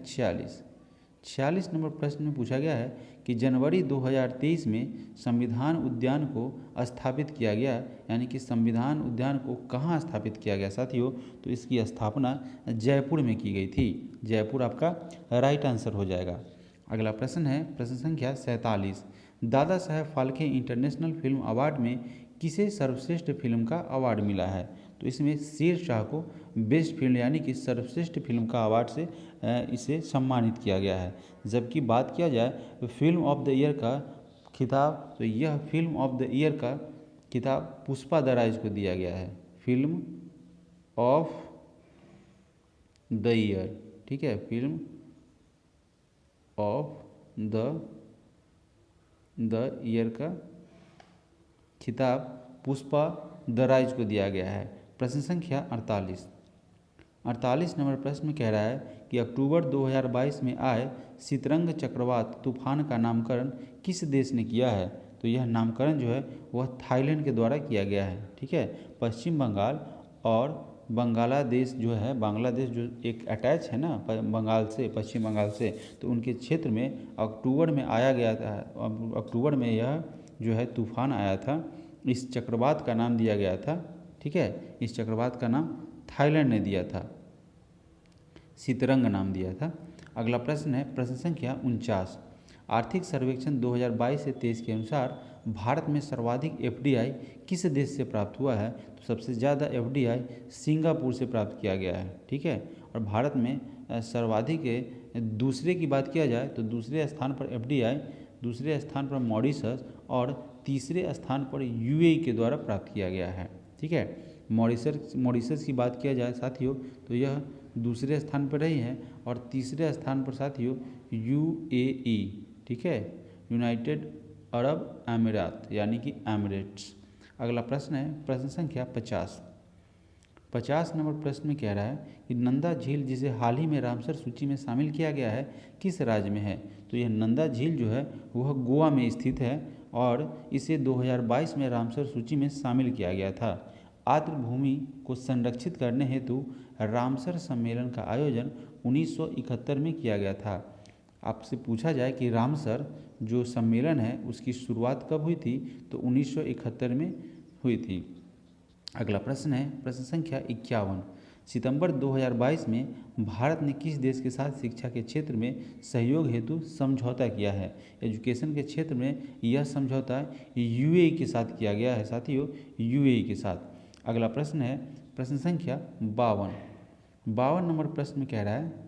46 नंबर प्रश्न में पूछा गया है कि जनवरी 2023 में संविधान उद्यान को स्थापित किया गया, यानी कि संविधान उद्यान को कहाँ स्थापित किया गया साथियों? तो इसकी स्थापना जयपुर में की गई थी। जयपुर आपका राइट आंसर हो जाएगा। अगला प्रश्न है प्रश्न संख्या 47, Dada Saheb Phalke international film award में किसे सर्वश्रेष्ठ फिल्म का अवार्ड मिला है? तो इसमें शेरशाह को बेस्ट फिल्म यानी कि सर्वश्रेष्ठ फिल्म का अवार्ड से इसे सम्मानित किया गया है। जबकि बात किया जाए फिल्म ऑफ द ईयर का खिताब, तो यह फिल्म ऑफ द ईयर का खिताब पुष्पा द राइज को दिया गया है। फिल्म ऑफ द ईयर, ठीक है, फिल्म ऑफ द ईयर का खिताब पुष्पा द राइज को दिया गया है। प्रश्न संख्या 48 नंबर प्रश्न में कह रहा है कि अक्टूबर 2022 में आए शीतरंग चक्रवात तूफान का नामकरण किस देश ने किया है? तो यह नामकरण जो है वह थाईलैंड के द्वारा किया गया है। ठीक है, पश्चिम बंगाल और बांग्लादेश जो है, बांग्लादेश जो एक अटैच है ना बंगाल से, पश्चिम बंगाल से, तो उनके क्षेत्र में अक्टूबर में आया गया था। अक्टूबर में यह जो है तूफान आया था। इस चक्रवात का नाम दिया गया था। ठीक है, इस चक्रवात का नाम थाईलैंड ने दिया था, शीतरंग नाम दिया था। अगला प्रश्न है प्रश्न संख्या 49, आर्थिक सर्वेक्षण 2022 से 23 के अनुसार भारत में सर्वाधिक एफडीआई किस देश से प्राप्त हुआ है? तो सबसे ज़्यादा एफडीआई सिंगापुर से प्राप्त किया गया है। ठीक है, और भारत में सर्वाधिक दूसरे की बात किया जाए तो दूसरे स्थान पर एफडीआई, दूसरे स्थान पर मॉरिशस और तीसरे स्थान पर यूएई के द्वारा प्राप्त किया गया है। ठीक है, मॉरिशस की बात किया जाए साथियों तो यह दूसरे स्थान पर रही है और तीसरे स्थान पर साथियों यूएई, ठीक है, यूनाइटेड अरब अमीरात यानी कि एमिरेट्स। अगला प्रश्न है प्रश्न संख्या 50 नंबर प्रश्न में कह रहा है कि नंदा झील जिसे हाल ही में रामसर सूची में शामिल किया गया है किस राज्य में है? तो यह नंदा झील जो है वह गोवा में स्थित है और इसे 2022 में रामसर सूची में शामिल किया गया था। आर्द्र भूमि को संरक्षित करने हेतु रामसर सम्मेलन का आयोजन 1971 में किया गया था। आपसे पूछा जाए कि रामसर जो सम्मेलन है उसकी शुरुआत कब हुई थी? तो 1971 में हुई थी। अगला प्रश्न है प्रश्न संख्या 51, सितंबर 2022 में भारत ने किस देश के साथ शिक्षा के क्षेत्र में सहयोग हेतु समझौता किया है? एजुकेशन के क्षेत्र में यह समझौता यूएई के साथ किया गया है साथियों, यूएई के साथ। अगला प्रश्न है प्रश्न संख्या 52 नंबर प्रश्न में कह रहा है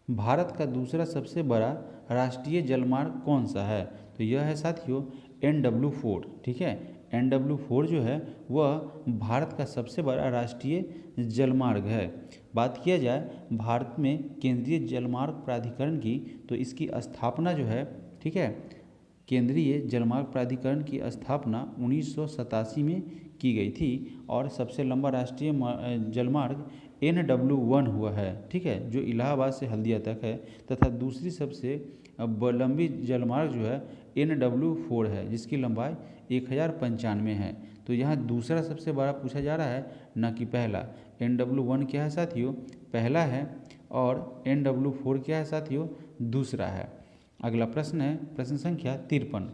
भारत का दूसरा सबसे बड़ा राष्ट्रीय जलमार्ग कौन सा है? तो यह है साथियों NW4। ठीक है, NW4 जो है वह भारत का सबसे बड़ा राष्ट्रीय जलमार्ग है। बात किया जाए भारत में केंद्रीय जलमार्ग प्राधिकरण की तो इसकी स्थापना जो है, ठीक है, केंद्रीय जलमार्ग प्राधिकरण की स्थापना 1987 में की गई थी और सबसे लंबा राष्ट्रीय जलमार्ग NW1 हुआ है। ठीक है, जो इलाहाबाद से हल्दिया तक है, तथा दूसरी सबसे लंबी जलमार्ग जो है NW4 है जिसकी लंबाई 1095 है। तो यहाँ दूसरा सबसे बड़ा पूछा जा रहा है, न कि पहला। NW1 क्या है साथियों? पहला है और NW4 क्या है साथियों? दूसरा है। अगला प्रश्न है प्रश्न संख्या 53,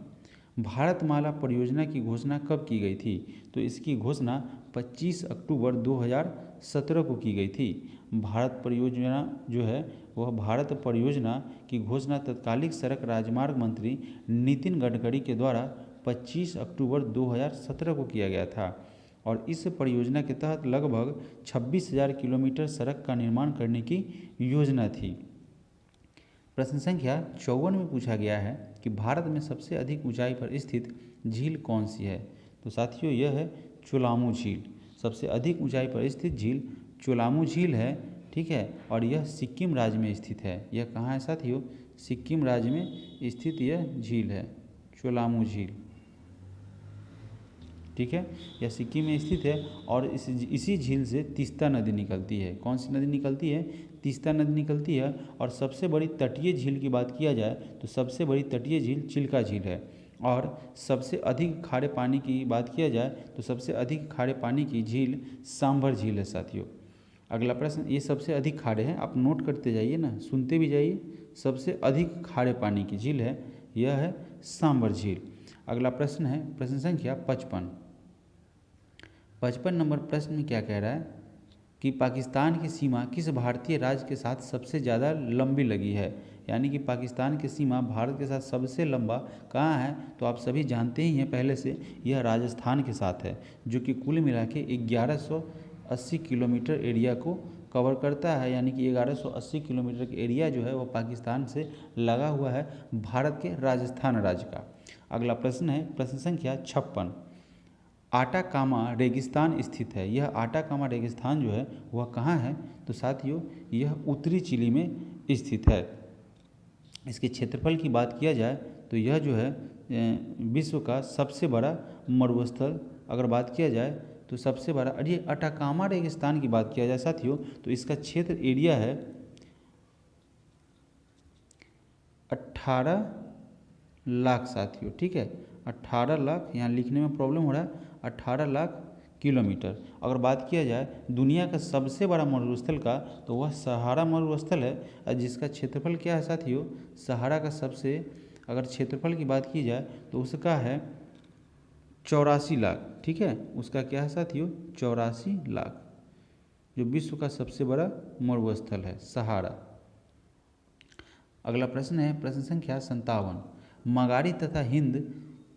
भारतमाला परियोजना की घोषणा कब की गई थी? तो इसकी घोषणा 25 अक्टूबर 2017 को की गई थी। भारत परियोजना जो है वह भारत परियोजना की घोषणा तत्कालिक सड़क राजमार्ग मंत्री नितिन गडकरी के द्वारा 25 अक्टूबर 2017 को किया गया था और इस परियोजना के तहत लगभग 26,000 किलोमीटर सड़क का निर्माण करने की योजना थी। प्रश्न संख्या 54 में पूछा गया है कि भारत में सबसे अधिक ऊंचाई पर स्थित झील कौन सी है? तो साथियों यह है चोलामू झील। सबसे अधिक ऊंचाई पर स्थित झील चोलामू झील है। ठीक है, और यह सिक्किम राज्य में स्थित है। यह कहाँ है साथियों? सिक्किम राज्य में स्थित यह झील है, चोलामू झील। ठीक है। यह सिक्किम में स्थित है और इसी झील से तीस्ता नदी निकलती है। कौन सी नदी निकलती है? तीस्ता नदी निकलती है। और सबसे बड़ी तटीय झील की बात किया जाए तो सबसे बड़ी तटीय झील चिल्का झील है। और सबसे अधिक खारे पानी की बात किया जाए तो सबसे अधिक खारे पानी की झील सांभर झील है साथियों। अगला प्रश्न, ये सबसे अधिक खारे हैं, आप नोट करते जाइए ना, सुनते भी जाइए। सबसे अधिक खारे पानी की झील है, यह है सांभर झील। अगला प्रश्न है प्रश्न संख्या 55। 55 नंबर प्रश्न में क्या कह रहा है कि पाकिस्तान की सीमा किस भारतीय राज्य के साथ सबसे ज़्यादा लंबी लगी है? यानी कि पाकिस्तान की सीमा भारत के साथ सबसे लंबा कहाँ है? तो आप सभी जानते ही हैं पहले से, यह राजस्थान के साथ है, जो कि कुल मिला के 1180 किलोमीटर एरिया को कवर करता है। यानी कि 1180 किलोमीटर का एरिया जो है वो पाकिस्तान से लगा हुआ है, भारत के राजस्थान राज्य का। अगला प्रश्न है प्रश्न संख्या 56। आटाकामा रेगिस्तान स्थित है। यह आटाकामा रेगिस्तान जो है वह कहाँ है? तो साथियों यह उत्तरी चिली में स्थित है। इसके क्षेत्रफल की बात किया जाए तो यह जो है विश्व का सबसे बड़ा मरुस्थल अगर बात किया जाए तो सबसे बड़ा, अरे अटाकामा रेगिस्तान की बात किया जाए साथियों तो इसका क्षेत्र एरिया है 18 लाख साथियों, ठीक है। 18 लाख, यहाँ लिखने में प्रॉब्लम हो रहा है, 18 लाख किलोमीटर। अगर बात किया जाए दुनिया का सबसे बड़ा मरुस्थल का तो वह सहारा मरुस्थल है, जिसका क्षेत्रफल क्या है साथियों? सहारा का सबसे अगर क्षेत्रफल की बात की जाए तो उसका है 84 लाख, ठीक है। उसका क्या है साथियों? 84 लाख, जो विश्व का सबसे बड़ा मरुस्थल है सहारा। अगला प्रश्न है प्रश्न संख्या 57। मगारी तथा हिंद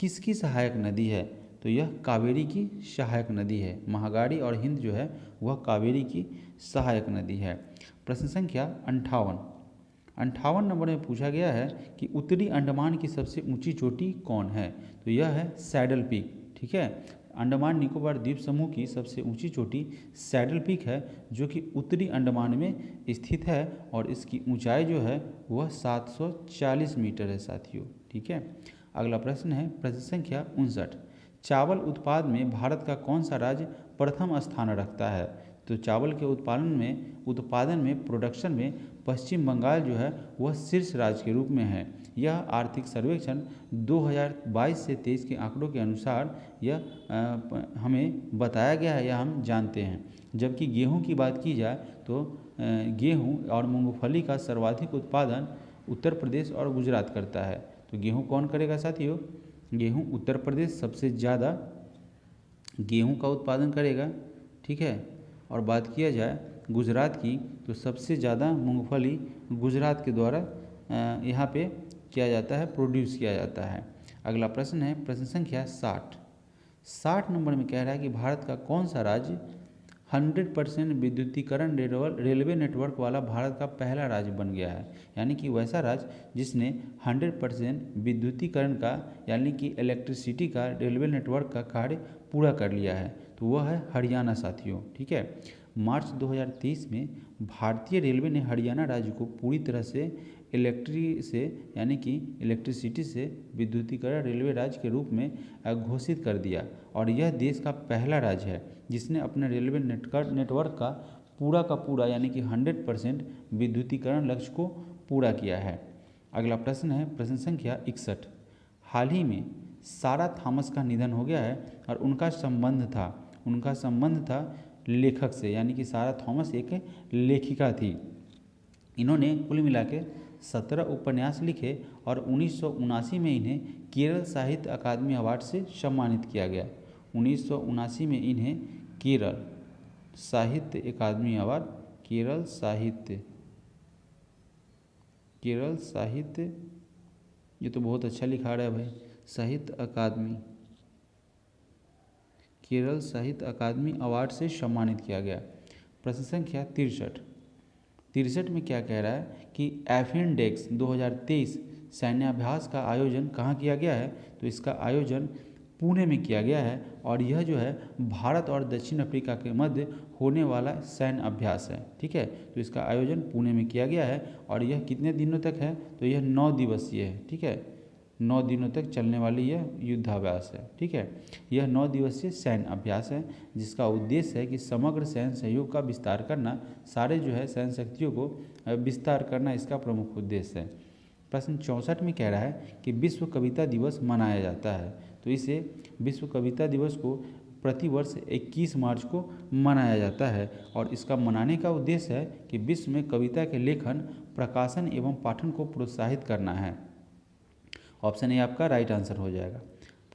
किसकी सहायक नदी है? तो यह कावेरी की सहायक नदी है। महागारी और हिंद जो है वह कावेरी की सहायक नदी है। प्रश्न संख्या 58। 58 नंबर में पूछा गया है कि उत्तरी अंडमान की सबसे ऊंची चोटी कौन है? तो यह है सैडल पीक, ठीक है। अंडमान निकोबार द्वीप समूह की सबसे ऊंची चोटी सैडल पीक है, जो कि उत्तरी अंडमान में स्थित है और इसकी ऊंचाई जो है वह 740 मीटर है साथियों, ठीक है। अगला प्रश्न है प्रश्न संख्या 59। चावल उत्पाद में भारत का कौन सा राज्य प्रथम स्थान रखता है? तो चावल के उत्पादन में प्रोडक्शन में पश्चिम बंगाल जो है वह शीर्ष राज्य के रूप में है। यह आर्थिक सर्वेक्षण 2022 से 23 के आंकड़ों के अनुसार यह हमें बताया गया है या हम जानते हैं। जबकि गेहूं की बात की जाए तो गेहूं और मूंगफली का सर्वाधिक उत्पादन उत्तर प्रदेश और गुजरात करता है। तो गेहूं कौन करेगा साथियों? गेहूं उत्तर प्रदेश सबसे ज़्यादा गेहूं का उत्पादन करेगा, ठीक है। और बात किया जाए गुजरात की तो सबसे ज़्यादा मूंगफली गुजरात के द्वारा यहाँ पे किया जाता है, प्रोड्यूस किया जाता है। अगला प्रश्न है प्रश्न संख्या 60। 60 नंबर में कह रहा है कि भारत का कौन सा राज्य 100% विद्युतीकरण रेलवे नेटवर्क वाला भारत का पहला राज्य बन गया है? यानी कि वैसा राज्य जिसने 100% विद्युतीकरण का यानी कि इलेक्ट्रिसिटी का रेलवे नेटवर्क का कार्य पूरा कर लिया है, तो वह है हरियाणा साथियों, ठीक है। मार्च 2023 में भारतीय रेलवे ने हरियाणा राज्य को पूरी तरह से इलेक्ट्रिसिटी से विद्युतीकरण रेलवे राज्य के रूप में घोषित कर दिया और यह देश का पहला राज्य है जिसने अपने रेलवे नेटवर्क का पूरा यानी कि 100% विद्युतीकरण लक्ष्य को पूरा किया है। अगला प्रश्न है प्रश्न संख्या 61। हाल ही में सारा थॉमस का निधन हो गया है और उनका संबंध था लेखक से, यानी कि सारा थॉमस एक लेखिका थी। इन्होंने कुल मिला के 17 उपन्यास लिखे और 1979 में इन्हें केरल साहित्य अकादमी अवार्ड से सम्मानित किया गया। 1979 में इन्हें केरल साहित्य अकादमी अवार्ड, केरल साहित्य, ये तो बहुत अच्छा लिखा रहा है भाई, साहित्य अकादमी, केरल साहित्य अकादमी अवार्ड से सम्मानित किया गया। प्रश्न संख्या 63 में क्या कह रहा है कि एफिनडेक्स 2023 सैन्याभ्यास का आयोजन कहाँ किया गया है? तो इसका आयोजन पुणे में किया गया है और यह जो है भारत और दक्षिण अफ्रीका के मध्य होने वाला सैन्य अभ्यास है, ठीक है। तो इसका आयोजन पुणे में किया गया है और यह कितने दिनों तक है? तो यह 9 दिवसीय है, ठीक है, 9 दिनों तक चलने वाली यह युद्धाभ्यास है। ठीक है, यह 9 दिवसीय सैन्य अभ्यास है जिसका उद्देश्य है कि समग्र सैन्य सहयोग का विस्तार करना, सारे जो है सैन्य शक्तियों को विस्तार करना इसका प्रमुख उद्देश्य है। प्रश्न 64 में कह रहा है कि विश्व कविता दिवस मनाया जाता है, तो इसे विश्व कविता दिवस को प्रतिवर्ष 21 मार्च को मनाया जाता है और इसका मनाने का उद्देश्य है कि विश्व में कविता के लेखन, प्रकाशन एवं पाठन को प्रोत्साहित करना है। ऑप्शन ए आपका राइट आंसर हो जाएगा।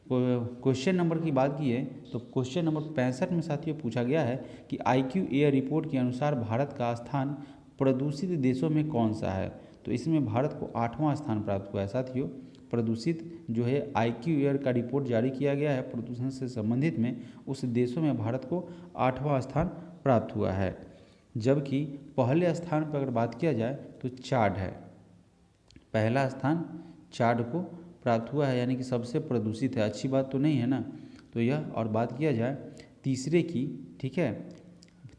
क्वेश्चन नंबर की बात की है तो क्वेश्चन नंबर 65 में साथियों पूछा गया है कि IQ एयर रिपोर्ट के अनुसार भारत का स्थान प्रदूषित देशों में कौन सा है, तो इसमें भारत को 8वां स्थान प्राप्त हुआ है साथियों। प्रदूषित जो है IQ एयर का रिपोर्ट जारी किया गया है प्रदूषण से संबंधित में, उस देशों में भारत को 8वां स्थान प्राप्त हुआ है। जबकि पहले स्थान पर अगर बात किया जाए तो चाड है, पहला स्थान चाड को प्राप्त हुआ है, यानी कि सबसे प्रदूषित है। अच्छी बात तो नहीं है ना, तो यह। और बात किया जाए तीसरे की, ठीक है,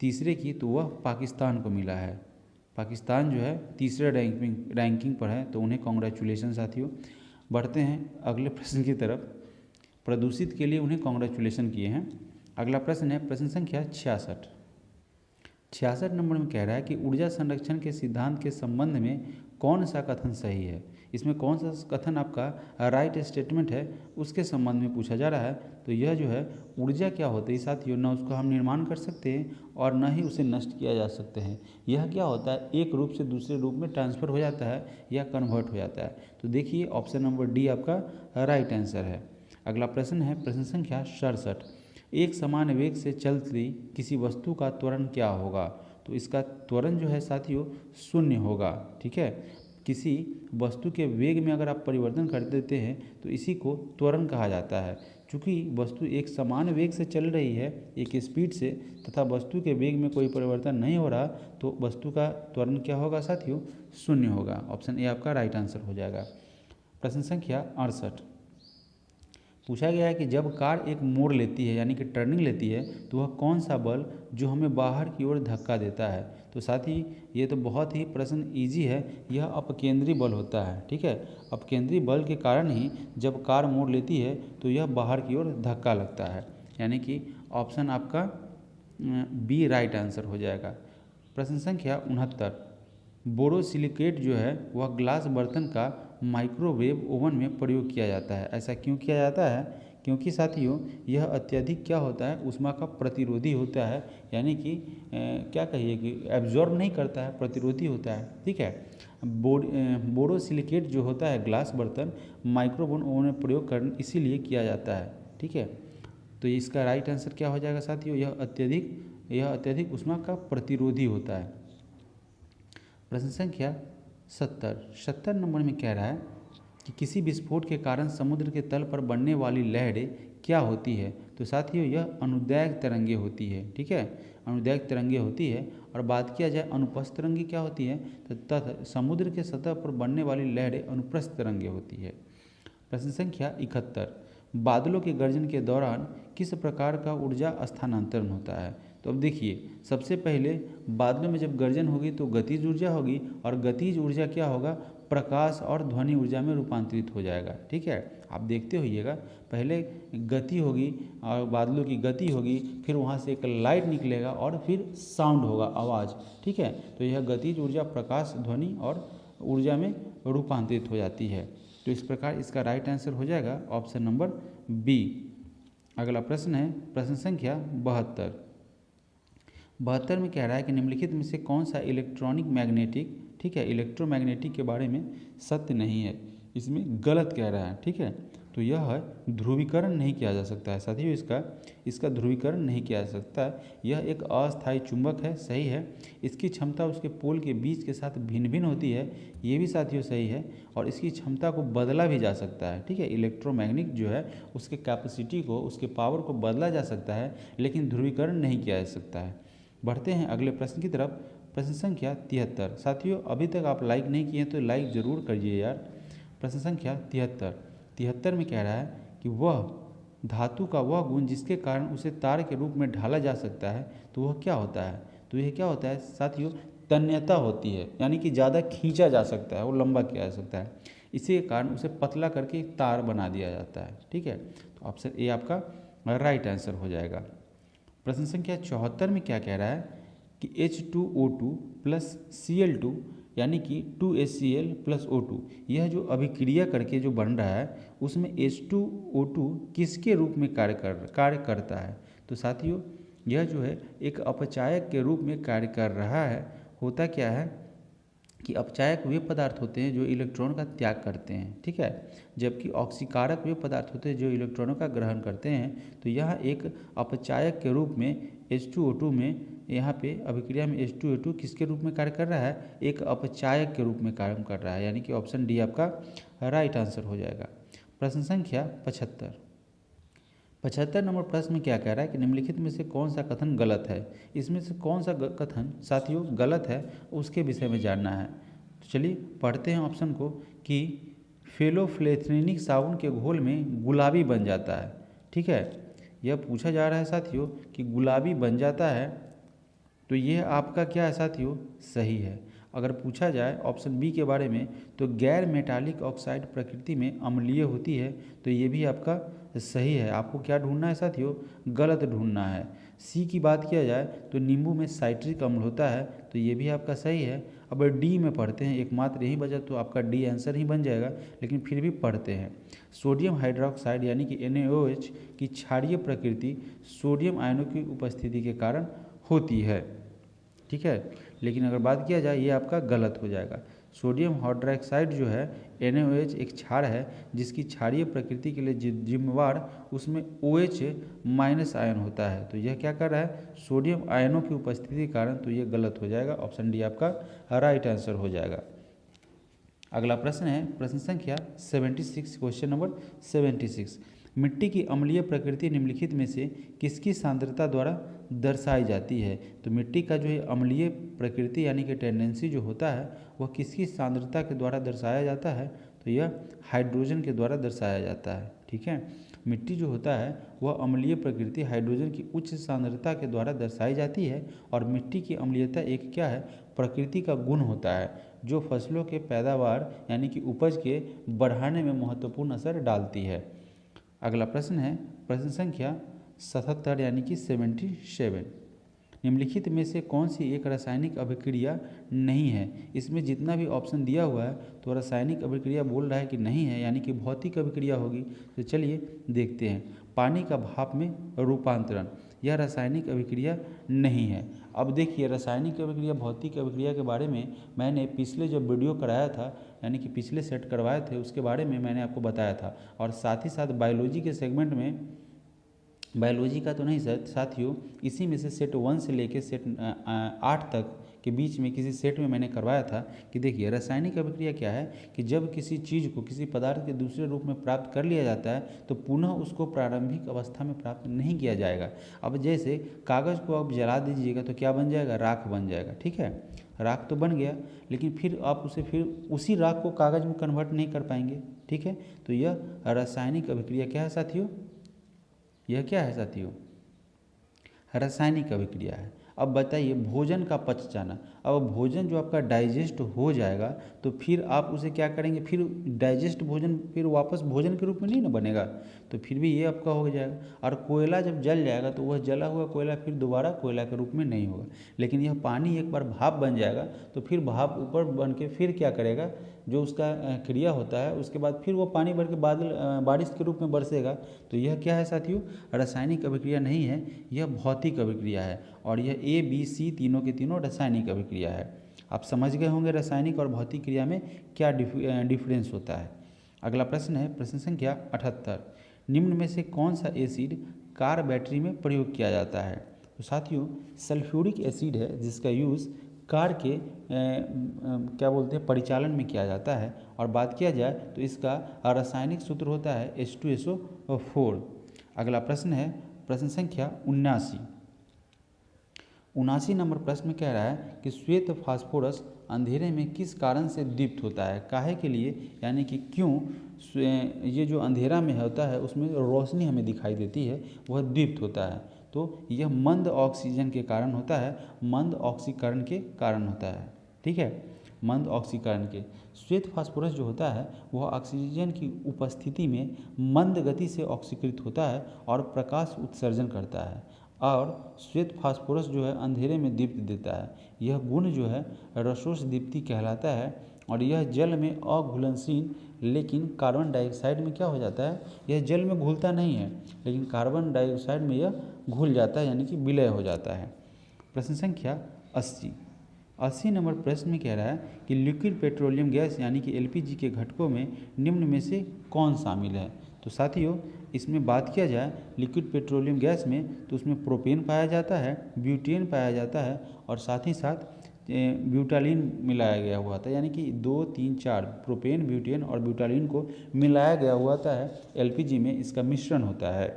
तीसरे की तो वह पाकिस्तान को मिला है। पाकिस्तान जो है तीसरे रैंकिंग पर है, तो उन्हें कॉन्ग्रेचुलेसन साथियों। बढ़ते हैं अगले प्रश्न की तरफ। प्रदूषित के लिए उन्हें कॉन्ग्रेचुलेसन किए हैं। अगला प्रश्न है प्रश्न संख्या 66 नंबर में कह रहा है कि ऊर्जा संरक्षण के सिद्धांत के संबंध में कौन सा कथन सही है। इसमें कौन सा कथन आपका राइट स्टेटमेंट है उसके संबंध में पूछा जा रहा है। तो यह जो है ऊर्जा क्या होती है साथियों, न उसको हम निर्माण कर सकते हैं और न ही उसे नष्ट किया जा सकते हैं। यह क्या होता है, एक रूप से दूसरे रूप में ट्रांसफ़र हो जाता है या कन्वर्ट हो जाता है। तो देखिए ऑप्शन नंबर डी आपका राइट आंसर है। अगला प्रश्न है प्रश्न संख्या 67। एक समान वेग से चलती किसी वस्तु का त्वरण क्या होगा, तो इसका त्वरण जो है साथियों 0 होगा। ठीक है, किसी वस्तु के वेग में अगर आप परिवर्तन कर देते हैं तो इसी को त्वरण कहा जाता है। चूँकि वस्तु एक समान वेग से चल रही है, एक स्पीड से, तथा वस्तु के वेग में कोई परिवर्तन नहीं हो रहा, तो वस्तु का त्वरण क्या होगा साथियों 0 होगा। ऑप्शन ए आपका राइट आंसर हो जाएगा। प्रश्न संख्या 68 पूछा गया है कि जब कार एक मोड़ लेती है यानी कि टर्निंग लेती है तो वह कौन सा बल जो हमें बाहर की ओर धक्का देता है। तो साथ ही ये तो बहुत ही प्रश्न इजी है, यह अपकेंद्री बल होता है। ठीक है, अपकेंद्री बल के कारण ही जब कार मोड़ लेती है तो यह बाहर की ओर धक्का लगता है, यानी कि ऑप्शन आपका बी राइट आंसर हो जाएगा। प्रश्न संख्या 69 बोरोसिलिकेट जो है वह ग्लास बर्तन का माइक्रोवेव ओवन में प्रयोग किया जाता है। ऐसा क्यों किया जाता है, क्योंकि साथियों यह अत्यधिक क्या होता है, ऊष्मा का प्रतिरोधी होता है, यानी कि क्या कहिए कि एब्जॉर्ब नहीं करता है, प्रतिरोधी होता है। ठीक है, बोरोसिलिकेट जो होता है ग्लास बर्तन माइक्रोवेव ओवन में प्रयोग कर इसीलिए किया जाता है। ठीक है, तो इसका राइट आंसर क्या हो जाएगा साथियों, यह अत्यधिक ऊष्मा का प्रतिरोधी होता है। प्रश्न संख्या 70 नंबर में कह रहा है कि किसी विस्फोट के कारण समुद्र के तल पर बनने वाली लहरें क्या होती है। तो साथियों यह अनुदैर्घ्य तरंगे होती है। ठीक है, अनुदैर्घ्य तरंगे होती है। और बात किया जाए अनुप्रस्थ तरंगे क्या होती है, तो समुद्र के सतह पर बनने वाली लहरें अनुप्रस्थ तरंगे होती है। प्रश्न संख्या 71 बादलों के गर्जन के दौरान किस प्रकार का ऊर्जा स्थानांतरण होता है। तो अब देखिए, सबसे पहले बादलों में जब गर्जन होगी तो गतिज ऊर्जा होगी, और गतिज ऊर्जा क्या होगा, प्रकाश और ध्वनि ऊर्जा में रूपांतरित हो जाएगा। ठीक है, आप देखते होइएगा, पहले गति होगी और बादलों की गति होगी, फिर वहाँ से एक लाइट निकलेगा और फिर साउंड होगा, आवाज़। ठीक है, तो यह गतिज ऊर्जा प्रकाश, ध्वनि और ऊर्जा में रूपांतरित हो जाती है। तो इस प्रकार इसका राइट आंसर हो जाएगा ऑप्शन नंबर बी। अगला प्रश्न है प्रश्न संख्या 72 में कह रहा है कि निम्नलिखित में से कौन सा इलेक्ट्रॉनिक मैग्नेटिक, ठीक है, इलेक्ट्रोमैग्नेटिक के बारे में सत्य नहीं है, इसमें गलत कह रहा है। ठीक है, तो यह है ध्रुवीकरण नहीं किया जा सकता है साथियों, इसका ध्रुवीकरण नहीं किया जा सकता है। यह एक अस्थायी चुंबक है, सही है। इसकी क्षमता उसके पोल के बीच के साथ भिन्न भिन्न होती है, ये भी साथियों सही है। और इसकी क्षमता को बदला भी जा सकता है। ठीक है, इलेक्ट्रोमैग्नेटिक जो है उसके कैपेसिटी को, उसके पावर को बदला जा सकता है, लेकिन ध्रुवीकरण नहीं किया जा सकता है। बढ़ते हैं अगले प्रश्न की तरफ। प्रश्न संख्या 73 साथियों अभी तक आप लाइक नहीं किए हैं तो लाइक ज़रूर करिए यार। प्रश्न संख्या 73 में कह रहा है कि वह धातु का वह गुण जिसके कारण उसे तार के रूप में ढाला जा सकता है, तो वह क्या होता है। तो यह क्या होता है साथियों, तन्यता होती है, यानी कि ज़्यादा खींचा जा सकता है, वो लंबा किया जा सकता है। इसी के कारण उसे पतला करके एक तार बना दिया जाता है। ठीक है, तो ऑप्शन ए आपका राइट आंसर हो जाएगा। प्रश्न संख्या 74 में क्या कह रहा है कि H2O2 प्लस Cl2 यानी कि 2HCl प्लस O2, यह जो अभिक्रिया करके जो बन रहा है उसमें H2O2 किसके रूप में कार्य करता है। तो साथियों यह जो है एक अपचायक के रूप में कार्य कर रहा है। होता क्या है कि अपचायक वे पदार्थ होते हैं जो इलेक्ट्रॉन का त्याग करते हैं, ठीक है, जबकि ऑक्सीकारक वे पदार्थ होते हैं जो इलेक्ट्रॉनों का ग्रहण करते हैं। तो यह एक अपचायक के रूप में H2O2 में, यहाँ पे अभिक्रिया में H2O2 किसके रूप में कार्य कर रहा है, एक अपचायक के रूप में कार्य कर रहा है, यानी कि ऑप्शन डी आपका राइट आंसर हो जाएगा। प्रश्न संख्या 75 नंबर प्रश्न में क्या कह रहा है कि निम्नलिखित में से कौन सा कथन गलत है। इसमें से कौन सा कथन साथियों गलत है उसके विषय में जानना है। तो चलिए पढ़ते हैं ऑप्शन को कि फेलोफ्लेथेनिक साबुन के घोल में गुलाबी बन जाता है। ठीक है, यह पूछा जा रहा है साथियों कि गुलाबी बन जाता है, तो यह आपका क्या है साथियों, सही है। अगर पूछा जाए ऑप्शन बी के बारे में तो गैर मेटालिक ऑक्साइड प्रकृति में अम्लीय होती है, तो ये भी आपका सही है। आपको क्या ढूंढना है साथियों, गलत ढूंढना है। सी की बात किया जाए तो नींबू में साइट्रिक अम्ल होता है, तो ये भी आपका सही है। अब डी में पढ़ते हैं, एकमात्र यही बचा तो आपका डी आंसर ही बन जाएगा, लेकिन फिर भी पढ़ते हैं। सोडियम हाइड्रोक्साइड यानी कि NaOH की क्षारीय प्रकृति सोडियम आयनों की उपस्थिति के कारण होती है। ठीक है, लेकिन अगर बात किया जाए ये आपका गलत हो जाएगा। सोडियम हाइड्रोक्साइड जो है NaOH एक क्षार है जिसकी क्षारीय प्रकृति के लिए जिम्मेवार उसमें OH माइनस आयन होता है, तो यह क्या कर रहा है, सोडियम आयनों की उपस्थिति के कारण, तो यह गलत हो जाएगा। ऑप्शन डी आपका राइट आंसर हो जाएगा। अगला प्रश्न है प्रश्न संख्या 76, क्वेश्चन नंबर 76। मिट्टी की अम्लीय प्रकृति निम्नलिखित में से किसकी सांद्रता द्वारा दर्शाई जाती है। तो मिट्टी का जो है अम्लीय प्रकृति यानी कि टेंडेंसी जो होता है वह किसकी सांद्रता के द्वारा दर्शाया जाता है, तो यह हाइड्रोजन के द्वारा दर्शाया जाता है। ठीक है, मिट्टी जो होता है वह अम्लीय प्रकृति हाइड्रोजन की उच्च सांद्रता के द्वारा दर्शाई जाती है। और मिट्टी की अम्लीयता एक क्या है, प्रकृति का गुण होता है जो फसलों के पैदावार यानी कि उपज के बढ़ाने में महत्वपूर्ण असर डालती है। अगला प्रश्न है प्रश्न संख्या 77 यानी कि 77। निम्नलिखित में से कौन सी एक रासायनिक अभिक्रिया नहीं है। इसमें जितना भी ऑप्शन दिया हुआ है तो रासायनिक अभिक्रिया बोल रहा है कि नहीं है, यानी कि भौतिक अभिक्रिया होगी। तो चलिए देखते हैं। पानी का भाप में रूपांतरण, यह रासायनिक अभिक्रिया नहीं है। अब देखिए रासायनिक अभिक्रिया भौतिक अभिक्रिया के बारे में मैंने पिछले जो वीडियो कराया था यानी कि पिछले सेट करवाए थे उसके बारे में मैंने आपको बताया था। और साथ ही साथ बायोलॉजी के सेगमेंट में, बायोलॉजी का तो नहीं साथियों, इसी में से सेट 1 से लेकर सेट 8 तक के बीच में किसी सेट में मैंने करवाया था कि देखिए रासायनिक अभिक्रिया क्या है कि जब किसी चीज़ को किसी पदार्थ के दूसरे रूप में प्राप्त कर लिया जाता है तो पुनः उसको प्रारंभिक अवस्था में प्राप्त नहीं किया जाएगा। अब जैसे कागज़ को आप जला दीजिएगा तो क्या बन जाएगा, राख बन जाएगा। ठीक है, राख तो बन गया, लेकिन फिर आप उसे फिर उसी राख को कागज़ में कन्वर्ट नहीं कर पाएंगे। ठीक है, तो यह रासायनिक अभिक्रिया क्या है साथियों, यह क्या है साथियों, रासायनिक अभिक्रिया है। अब बताइए भोजन का पच जाना, अब भोजन जो आपका डाइजेस्ट हो जाएगा तो फिर आप उसे क्या करेंगे, फिर डाइजेस्ट भोजन फिर वापस भोजन के रूप में नहीं ना बनेगा, तो फिर भी ये आपका हो जाएगा। और कोयला जब जल जाएगा तो वह जला हुआ कोयला फिर दोबारा कोयला के रूप में नहीं होगा। लेकिन यह पानी एक बार भाप बन जाएगा तो फिर भाप ऊपर बन के फिर क्या करेगा, जो उसका क्रिया होता है उसके बाद फिर वो पानी भर के बारिश के रूप में बरसेगा। तो यह क्या है साथियों, रासायनिक अभिक्रिया नहीं है, यह भौतिक अभिक्रिया है। और यह ABC तीनों के तीनों रासायनिक अभिक्रिया है। आप समझ गए होंगे रासायनिक और भौतिक क्रिया में क्या डिफरेंस होता है। अगला प्रश्न है प्रश्न संख्या 78। निम्न में से कौन सा एसिड कार बैटरी में प्रयोग किया जाता है। तो साथियों सल्फ्यूरिक एसिड है जिसका यूज़ कार के क्या बोलते हैं परिचालन में किया जाता है। और बात किया जाए तो इसका रासायनिक सूत्र होता है H2SO4। अगला प्रश्न है प्रश्न संख्या 79 नंबर प्रश्न में कह रहा है कि श्वेत फास्फोरस अंधेरे में किस कारण से दीप्त होता है, काहे के लिए, यानी कि क्यों ये जो अंधेरा में होता है उसमें रोशनी हमें दिखाई देती है वह दीप्त होता है। तो यह मंद ऑक्सीजन के कारण होता है, मंद ऑक्सीकरण के कारण होता है। ठीक है, मंद ऑक्सीकरण के। श्वेत फास्फोरस जो होता है वह ऑक्सीजन की उपस्थिति में मंद गति से ऑक्सीकृत होता है और प्रकाश उत्सर्जन करता है। और श्वेत फास्फोरस जो है अंधेरे में दीप्ति देता है। यह गुण जो है रसोस दीप्ति कहलाता है और यह जल में अघुलनशील, लेकिन कार्बन डाइऑक्साइड में क्या हो जाता है, यह जल में घुलता नहीं है लेकिन कार्बन डाइऑक्साइड में यह घुल जाता है, यानी कि विलय हो जाता है। प्रश्न संख्या 80 नंबर प्रश्न में कह रहा है कि लिक्विड पेट्रोलियम गैस यानी कि एलपीजी के घटकों में निम्न में से कौन शामिल है। तो साथियों, इसमें बात किया जाए लिक्विड पेट्रोलियम गैस में तो उसमें प्रोपेन पाया जाता है, ब्यूटेन पाया जाता है और साथ ही साथ ब्यूटालिन मिलाया गया हुआ था, यानी कि 2, 3, 4 प्रोपेन, ब्यूटेन और ब्यूटालिन को मिलाया गया हुआ है। एलपीजी में इसका मिश्रण होता है।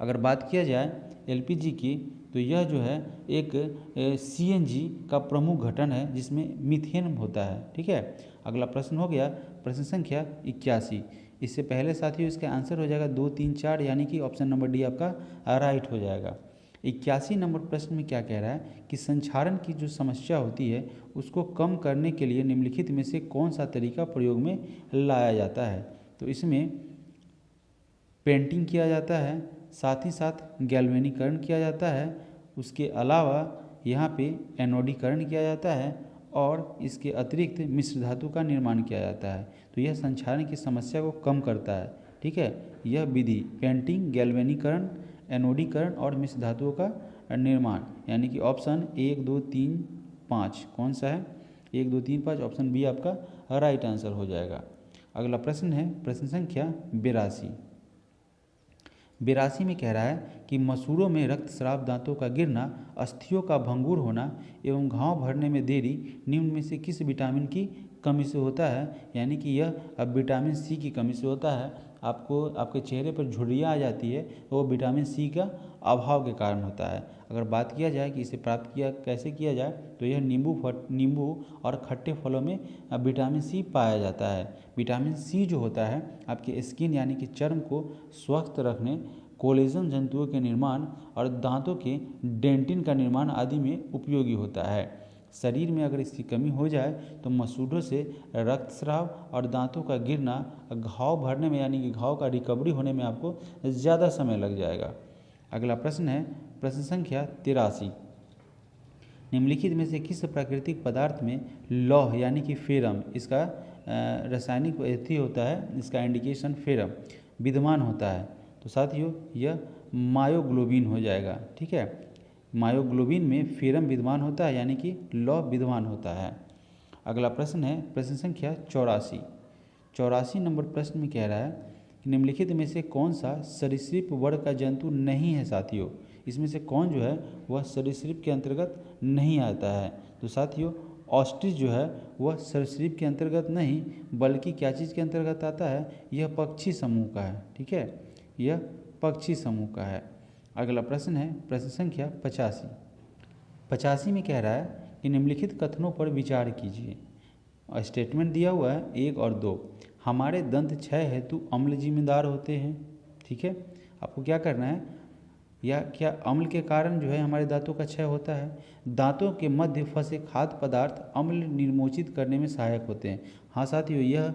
अगर बात किया जाए एलपीजी की तो यह जो है एक सीएनजी का प्रमुख घटक है जिसमें मीथेन होता है। ठीक है, अगला प्रश्न हो गया प्रश्न संख्या 81। इससे पहले साथियों इसका आंसर हो जाएगा 2, 3, 4, यानी कि ऑप्शन नंबर डी आपका राइट हो जाएगा। 81 नंबर प्रश्न में क्या कह रहा है कि संक्षारण की जो समस्या होती है उसको कम करने के लिए निम्नलिखित में से कौन सा तरीका प्रयोग में लाया जाता है। तो इसमें पेंटिंग किया जाता है, साथ ही साथ गैल्वेनीकरण किया जाता है, उसके अलावा यहाँ पे एनोडीकरण किया जाता है और इसके अतिरिक्त मिश्र धातु का निर्माण किया जाता है। तो यह संक्षारण की समस्या को कम करता है। ठीक है, यह विधि पेंटिंग, गैल्वेनीकरण, एनोडीकरण और मिश्र धातुओं का निर्माण, यानी कि ऑप्शन 1, 2, 3, 5 कौन सा है, 1, 2, 3, 5 ऑप्शन बी आपका राइट आंसर हो जाएगा। अगला प्रश्न है प्रश्न संख्या 82 में कह रहा है कि मसूड़ों में रक्तस्राव, दांतों का गिरना, अस्थियों का भंगुर होना एवं घाव भरने में देरी निम्न में से किस विटामिन की कमी से होता है। यानी कि यह अब विटामिन सी की कमी से होता है। आपको आपके चेहरे पर झुर्रियाँ आ जाती है तो वो विटामिन सी का अभाव के कारण होता है। अगर बात किया जाए कि इसे प्राप्त किया कैसे किया जाए तो यह नींबू और खट्टे फलों में विटामिन सी पाया जाता है। विटामिन सी जो होता है आपके स्किन यानी कि चर्म को स्वस्थ रखने, कोलेजन जंतुओं के निर्माण और दांतों के डेंटिन का निर्माण आदि में उपयोगी होता है। शरीर में अगर इसकी कमी हो जाए तो मसूड़ों से रक्तस्राव और दांतों का गिरना, घाव भरने में यानी कि घाव का रिकवरी होने में आपको ज़्यादा समय लग जाएगा। अगला प्रश्न है प्रश्न संख्या 83। निम्नलिखित में से किस प्राकृतिक पदार्थ में लौह यानी कि फेरम, इसका रासायनिक एथी होता है, इसका इंडिकेशन फेरम विद्यमान होता है। तो साथियों यह मायोग्लोबिन हो जाएगा। ठीक है, मायोग्लोबिन में फेरम विद्यमान होता है यानी कि लौह विद्यमान होता है। अगला प्रश्न है प्रश्न संख्या 84 नंबर प्रश्न में कह रहा है कि निम्नलिखित में से कौन सा सरीसृप वर्ग का जंतु नहीं है। साथियों इसमें से कौन जो है वह सरीसृप के अंतर्गत नहीं आता है। तो साथियों ऑस्ट्रिच जो है वह सरीसृप के अंतर्गत नहीं बल्कि क्या चीज़ के अंतर्गत आता है, यह पक्षी समूह का है। ठीक है, यह पक्षी समूह का है। अगला प्रश्न है प्रश्न संख्या 85 में कह रहा है कि निम्नलिखित कथनों पर विचार कीजिए। स्टेटमेंट दिया हुआ है 1 और 2। हमारे दंत क्षय हेतु अम्ल जिम्मेदार होते हैं। ठीक है, आपको क्या करना है, या क्या अम्ल के कारण जो है हमारे दांतों का क्षय होता है। दांतों के मध्य फंसे खाद्य पदार्थ अम्ल निर्मोचित करने में सहायक होते हैं। हाँ साथियों, यह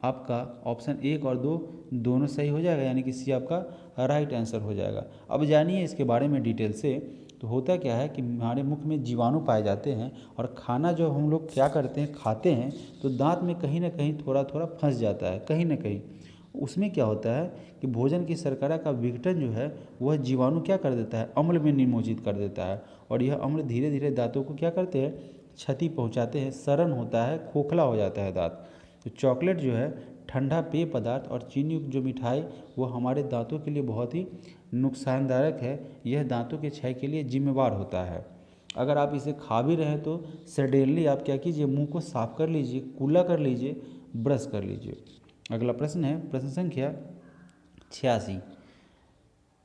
आपका ऑप्शन 1 और 2 दोनों सही हो जाएगा, यानी कि सी आपका राइट आंसर हो जाएगा। अब जानिए इसके बारे में डिटेल से। तो होता क्या है कि हमारे मुख में जीवाणु पाए जाते हैं और खाना जो हम लोग क्या करते हैं खाते हैं तो दांत में कहीं ना कहीं थोड़ा थोड़ा फंस जाता है कहीं ना कहीं। उसमें क्या होता है कि भोजन की शर्करा का विघटन जो है वह जीवाणु क्या कर देता है, अम्ल में निर्मोचित कर देता है और यह अम्ल धीरे धीरे दांतों को क्या करते हैं, क्षति पहुंचाते हैं, सड़न होता है, खोखला हो जाता है दांत। तो चॉकलेट जो है, ठंडा पेय पदार्थ और चीनी युक्त जो मिठाई वो हमारे दांतों के लिए बहुत ही नुकसानदायक है। यह दांतों के क्षय के लिए जिम्मेवार होता है। अगर आप इसे खा भी रहे तो सडनली आप क्या कीजिए, मुंह को साफ कर लीजिए, कुल्ला कर लीजिए, ब्रश कर लीजिए। अगला प्रश्न है प्रश्न संख्या 86।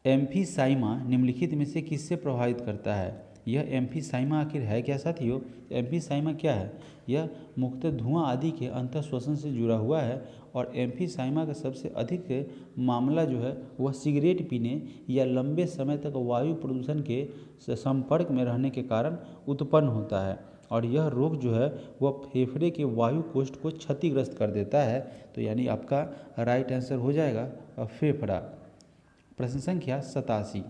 एम्फीसाइमा निम्नलिखित में से किससे प्रभावित करता है। यह एम्फीसाइमा आखिर है क्या साथियों। एम्फीसाइमा क्या है, यह मुख्यतः धुआं आदि के अंतःश्वसन से जुड़ा हुआ है और एम्फीसाइमा का सबसे अधिक मामला जो है वह सिगरेट पीने या लंबे समय तक वायु प्रदूषण के संपर्क में रहने के कारण उत्पन्न होता है और यह रोग जो है वह फेफड़े के वायु कोष्ठ को क्षतिग्रस्त कर देता है। तो यानी आपका राइट आंसर हो जाएगा फेफड़ा। प्रश्न संख्या 87।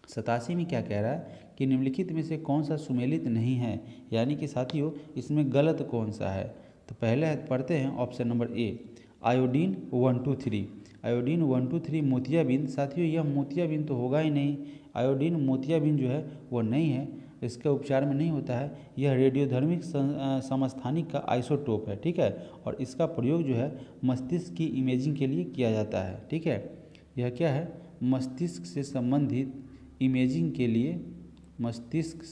87 में क्या कह रहा है कि निम्नलिखित में से कौन सा सुमेलित नहीं है, यानी कि साथियों इसमें गलत कौन सा है। तो पहले पढ़ते हैं option number A, iodine 123। Iodine 123 मोतियाबिंद। साथियों यह मोतियाबिंद तो होगा ही नहीं, आयोडीन मोतियाबिंद जो है वो नहीं है, इसका उपचार में नहीं होता है। यह रेडियोधर्मिक समस्थानिक का आइसोटोप है, ठीक है, और इसका प्रयोग जो है मस्तिष्क की इमेजिंग के लिए किया जाता है, ठीक है। यह क्या है, मस्तिष्क से संबंधित इमेजिंग के लिए, मस्तिष्क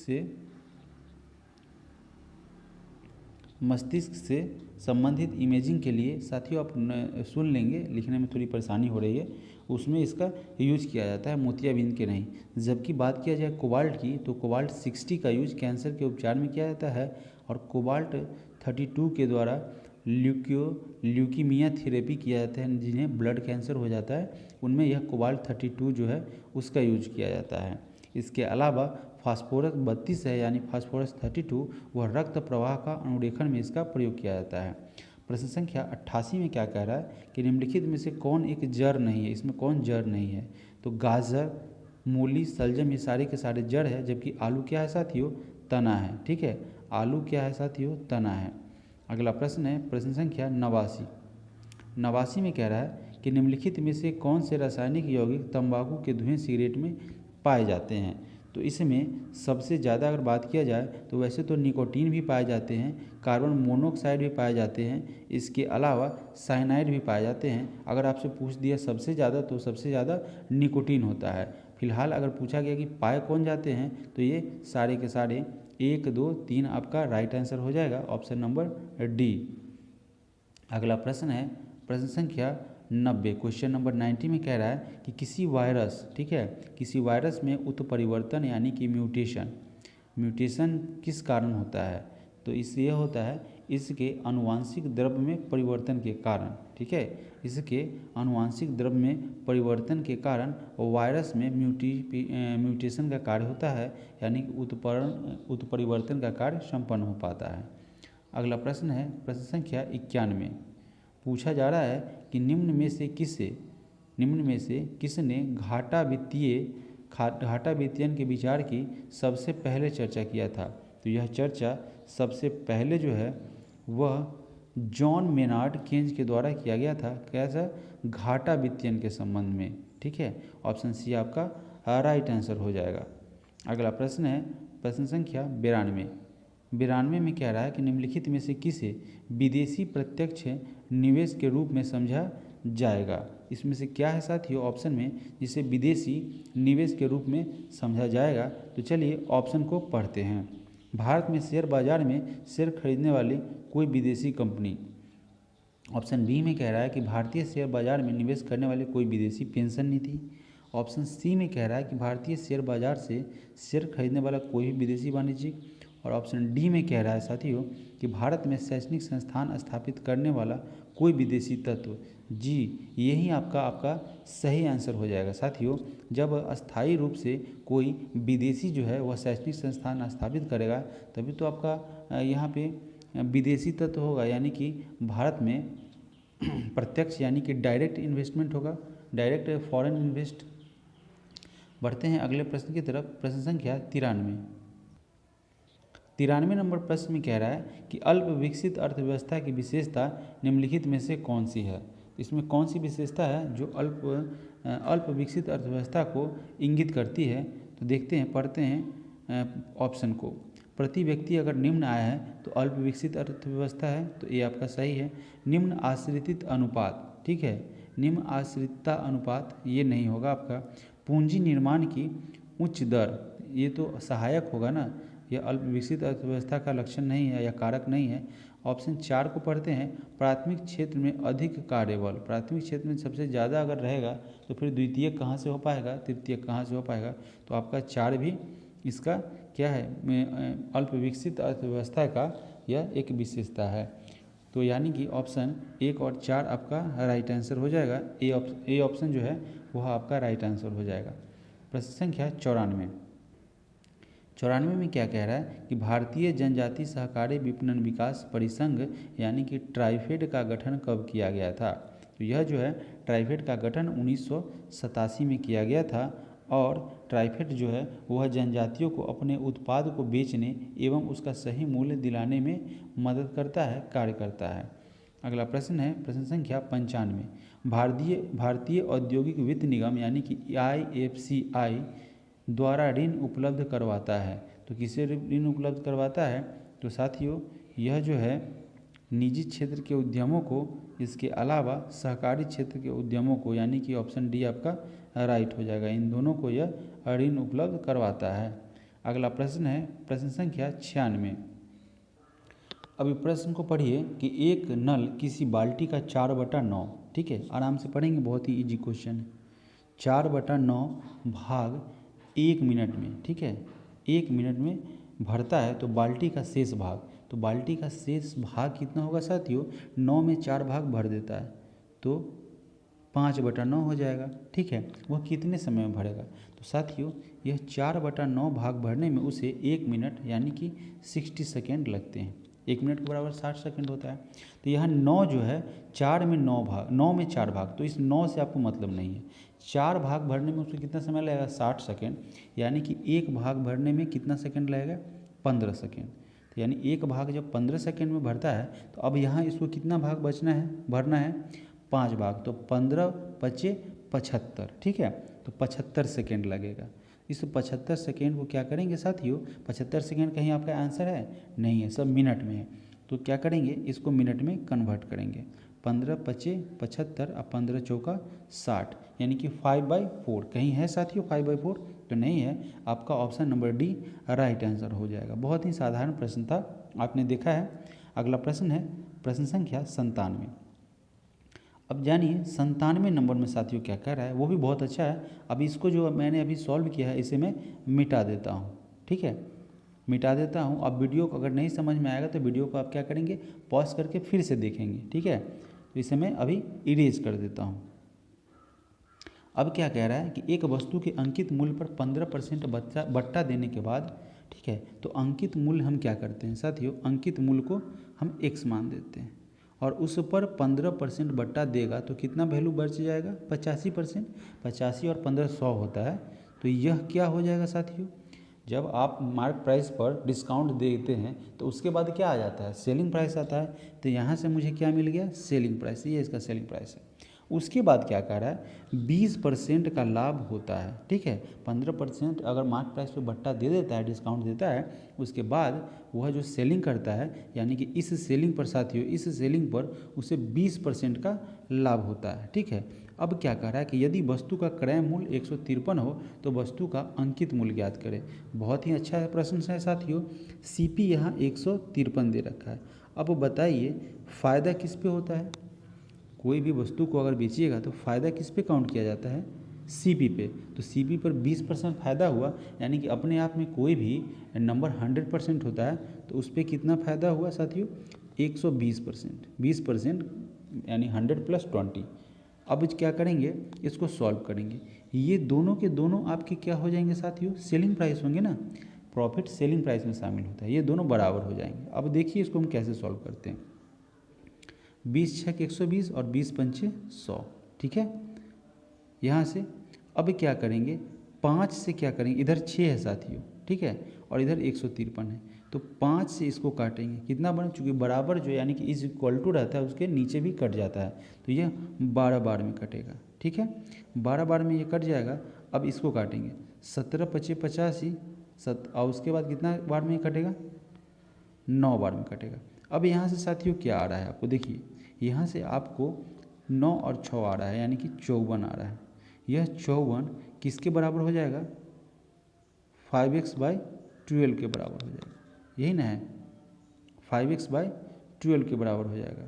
से संबंधित इमेजिंग के लिए साथियों आप सुन लेंगे, लिखने में थोड़ी परेशानी हो रही है, उसमें इसका यूज किया जाता है, मोतियाबिंद के नहीं। जबकि बात किया जाए कोबाल्ट की, तो कोबाल्ट 60 का यूज कैंसर के उपचार में किया जाता है, और कोबाल्ट 32 के द्वारा ल्यूकीमिया थेरेपी किया जाता है, जिन्हें ब्लड कैंसर हो जाता है, उनमें यह कोबाल्ट 32 जो है उसका यूज किया जाता है। इसके अलावा फास्फोरस 32 है, यानी फास्फोरस 32, वह रक्त प्रवाह का अनुरेखण में इसका प्रयोग किया जाता है। प्रश्न संख्या 88 में क्या कह रहा है कि निम्नलिखित में से कौन एक जड़ नहीं है, इसमें कौन जड़ नहीं है। तो गाजर, मूली, सलजम ये सारे के सारे जड़ है, जबकि आलू क्या है साथियों, तना है, ठीक है, आलू क्या है साथियों, तना है। अगला प्रश्न है प्रश्न संख्या 89। 89 में कह रहा है कि निम्नलिखित में से कौन से रासायनिक यौगिक तंबाकू के धुएं सिगरेट में पाए जाते हैं। तो इसमें सबसे ज़्यादा अगर बात किया जाए तो वैसे तो निकोटीन भी पाए जाते हैं, कार्बन मोनोऑक्साइड भी पाए जाते हैं, इसके अलावा साइनाइड भी पाए जाते हैं। अगर आपसे पूछ दिया सबसे ज़्यादा, तो सबसे ज़्यादा निकोटीन होता है। फिलहाल अगर पूछा गया कि पाए कौन जाते हैं, तो ये सारे के सारे 1, 2, 3 आपका राइट आंसर हो जाएगा, ऑप्शन नंबर डी। अगला प्रश्न है प्रश्न संख्या 90। क्वेश्चन नंबर 90 में कह रहा है कि किसी वायरस, ठीक है, किसी वायरस में उत्परिवर्तन यानी कि म्यूटेशन किस कारण होता है। तो इससे यह होता है इसके आनुवांशिक द्रव्य में परिवर्तन के कारण, ठीक है, इसके आनुवांशिक द्रव्य में परिवर्तन के कारण वायरस में म्यूटेशन का कार्य होता है, यानी कि उत्परिवर्तन का कार्य संपन्न हो पाता है। अगला प्रश्न है प्रश्न संख्या 91। पूछा जा रहा है कि निम्न में से किसने घाटा वित्तीयन के विचार की सबसे पहले चर्चा किया था। तो यह चर्चा सबसे पहले जो है वह जॉन मेनार्ड केन्ज के द्वारा किया गया था, कैसा, घाटा वित्तीयन के संबंध में, ठीक है, ऑप्शन सी आपका राइट आंसर हो जाएगा। अगला प्रश्न है प्रश्न संख्या 92। 92 में कह रहा है कि निम्नलिखित में से किसे विदेशी प्रत्यक्ष निवेश के रूप में समझा जाएगा। इसमें से क्या है साथियों ऑप्शन में जिसे विदेशी निवेश के रूप में समझा जाएगा। तो चलिए ऑप्शन को पढ़ते हैं। भारत में शेयर बाजार में शेयर खरीदने वाली कोई विदेशी कंपनी। ऑप्शन बी में कह रहा है कि भारतीय शेयर बाजार में निवेश करने वाले कोई विदेशी पेंशन नीति। ऑप्शन सी में कह रहा है कि भारतीय शेयर बाजार से शेयर खरीदने वाला कोई भी विदेशी वाणिज्यिक। और ऑप्शन डी में कह रहा है साथियों कि भारत में शैक्षणिक संस्थान स्थापित करने वाला कोई विदेशी तत्व। जी यही आपका सही आंसर हो जाएगा साथियों। जब अस्थायी रूप से कोई विदेशी जो है वह शैक्षणिक संस्थान स्थापित करेगा, तभी तो आपका यहाँ पे विदेशी तत्व होगा, यानी कि भारत में प्रत्यक्ष यानी कि डायरेक्ट इन्वेस्टमेंट होगा, डायरेक्ट फॉरेन इन्वेस्ट। बढ़ते हैं अगले प्रश्न की तरफ। प्रश्न संख्या 93। 93 नंबर प्रश्न में कह रहा है कि अल्प विकसित अर्थव्यवस्था की विशेषता निम्नलिखित में से कौन सी है। इसमें कौन सी विशेषता है जो अल्प विकसित अर्थव्यवस्था को इंगित करती है। तो देखते हैं, पढ़ते हैं ऑप्शन को। प्रति व्यक्ति अगर निम्न आय है तो अल्प विकसित अर्थव्यवस्था है, तो ये आपका सही है। निम्न आश्रित अनुपात, ठीक है, निम्न आश्रितता अनुपात ये नहीं होगा आपका। पूंजी निर्माण की उच्च दर, ये तो सहायक होगा ना, यह अल्प विकसित अर्थव्यवस्था का लक्षण नहीं है या कारक नहीं है। ऑप्शन 4 को पढ़ते हैं। प्राथमिक क्षेत्र में अधिक कार्यबल, प्राथमिक क्षेत्र में सबसे ज़्यादा अगर रहेगा तो फिर द्वितीयक कहाँ से हो पाएगा, तृतीयक कहाँ से हो पाएगा। तो आपका 4 भी इसका क्या है, अल्प विकसित अर्थव्यवस्था का यह एक विशेषता है। तो यानी कि ऑप्शन 1 और 4 आपका राइट आंसर हो जाएगा। ए ऑप्शन जो है वह आपका राइट आंसर हो जाएगा। प्रश्न संख्या 94। 94 में क्या कह रहा है कि भारतीय जनजाति सहकारी विपणन विकास परिसंघ यानी कि ट्राइफेड का गठन कब किया गया था। तो यह जो है ट्राइफेड का गठन 1987 में किया गया था और ट्राइफेड जो है वह जनजातियों को अपने उत्पाद को बेचने एवं उसका सही मूल्य दिलाने में मदद करता है, कार्य करता है। अगला प्रश्न है प्रश्न संख्या 95। भारतीय औद्योगिक वित्त निगम यानी कि IFCI द्वारा ऋण उपलब्ध करवाता है। तो किसे ऋण उपलब्ध करवाता है? तो साथियों यह जो है निजी क्षेत्र के उद्यमों को, इसके अलावा सहकारी क्षेत्र के उद्यमों को, यानी कि ऑप्शन डी आपका राइट हो जाएगा। इन दोनों को यह ऋण उपलब्ध करवाता है। अगला प्रश्न है प्रश्न संख्या 96। अभी प्रश्न को पढ़िए कि एक नल किसी बाल्टी का 4/9, ठीक है, आराम से पढ़ेंगे, बहुत ही इजी क्वेश्चन है। 4/9 भाग 1 मिनट में, ठीक है, 1 मिनट में भरता है तो बाल्टी का शेष भाग, तो बाल्टी का शेष भाग कितना होगा साथियों? 9 में 4 भाग भर देता है तो 5/9 हो जाएगा, ठीक है। वह कितने समय में भरेगा? तो साथियों यह 4/9 भाग भरने में उसे 1 मिनट यानी कि 60 सेकेंड लगते हैं। 1 मिनट के बराबर 60 सेकेंड होता है। तो यहाँ 9 जो है 4 में 9 भाग, 9 में 4 भाग, तो इस 9 से आपको मतलब नहीं है। 4 भाग भरने में उसको कितना समय लगेगा? 60 सेकेंड, यानी कि एक भाग भरने में कितना सेकेंड लगेगा? 15 सेकेंड। तो यानी एक भाग जब 15 सेकेंड में भरता है तो अब यहाँ इसको कितना भाग बचना है, भरना है? 5 भाग, तो 15 × 75, ठीक है, तो 75 सेकेंड लगेगा। इस 75 सेकेंड को क्या करेंगे साथियों? 75 सेकेंड कहीं आपका आंसर है? नहीं है, सब मिनट में है। तो क्या करेंगे? इसको मिनट में कन्वर्ट करेंगे। 15 × 5 = 75 और 15 × 4 = 60, यानी कि 5/4 कहीं है साथियों? 5/4 तो नहीं है, आपका option number D right answer हो जाएगा। बहुत ही साधारण प्रश्न था, आपने देखा है। अगला प्रश्न है प्रश्न संख्या 97। अब जानिए 97 नंबर में साथियों क्या कह रहा है, वो भी बहुत अच्छा है। अब इसको जो मैंने अभी सॉल्व किया है इसे मैं मिटा देता हूँ, ठीक है, मिटा देता हूँ। अब वीडियो को अगर नहीं समझ में आएगा तो वीडियो को आप क्या करेंगे? पॉज करके फिर से देखेंगे, ठीक है। तो इसे मैं अभी इरेज कर देता हूँ। अब क्या कह रहा है कि एक वस्तु के अंकित मूल्य पर 15% बट्टा देने के बाद, ठीक है, तो अंकित मूल्य हम क्या करते हैं साथियों? अंकित मूल्य को हम x मान देते हैं और उस पर 15% बट्टा देगा तो कितना वैल्यू बच जाएगा? 85%। 85 और 15 100 होता है। तो यह क्या हो जाएगा साथियों? जब आप मार्क प्राइस पर डिस्काउंट देते हैं तो उसके बाद क्या आ जाता है? सेलिंग प्राइस आता है। तो यहाँ से मुझे क्या मिल गया? सेलिंग प्राइस, ये इसका सेलिंग प्राइस है। उसके बाद क्या कह रहा है? 20% का लाभ होता है, ठीक है। 15% अगर मार्क प्राइस पे बट्टा दे देता है, डिस्काउंट देता है, उसके बाद वह जो सेलिंग करता है, यानी कि इस सेलिंग पर साथियों, इस सेलिंग पर उसे 20% का लाभ होता है, ठीक है। अब क्या कह रहा है कि यदि वस्तु का क्रय मूल्य 153 हो तो वस्तु का अंकित मूल्य ज्ञात करें। बहुत ही अच्छा प्रश्न है साथियों। CP यहाँ 153 दे रखा है। अब बताइए फ़ायदा किस पे होता है? कोई भी वस्तु को अगर बेचिएगा तो फ़ायदा किस पे काउंट किया जाता है? CP पे। तो CP पर 20% फ़ायदा हुआ, यानी कि अपने आप में कोई भी नंबर 100% होता है तो उस पर कितना फ़ायदा हुआ साथियों? 120%। 20% यानी 100 + 20। अब क्या करेंगे? इसको सॉल्व करेंगे। ये दोनों के दोनों आपके क्या हो जाएंगे साथियों? सेलिंग प्राइस होंगे ना। प्रॉफिट सेलिंग प्राइस में शामिल होता है, ये दोनों बराबर हो जाएंगे। अब देखिए इसको हम कैसे सॉल्व करते हैं। 20 × 6 = 120 और 20 × 5 = 100, ठीक है। यहाँ से अब क्या करेंगे? 5 से क्या करेंगे? इधर 6 है साथियों, ठीक है, और इधर 153 है, तो 5 से इसको काटेंगे, कितना बना? चूँकि बराबर जो यानी कि इज इक्वल टू रहता है उसके नीचे भी कट जाता है, तो यह 12 बार में कटेगा, ठीक है। 12 बार में ये कट जाएगा। अब इसको काटेंगे, 17 × 5 = 85, और उसके बाद कितना बार में कटेगा? 9 बार में कटेगा। अब यहाँ से साथियों क्या आ रहा है आपको? देखिए यहाँ से आपको 9 और 6 आ रहा है, यानी कि 54 आ रहा है। यह 54 किसके बराबर हो जाएगा? 5x/12 के बराबर हो जाएगा, यही ना है? 5x/12 के बराबर हो जाएगा।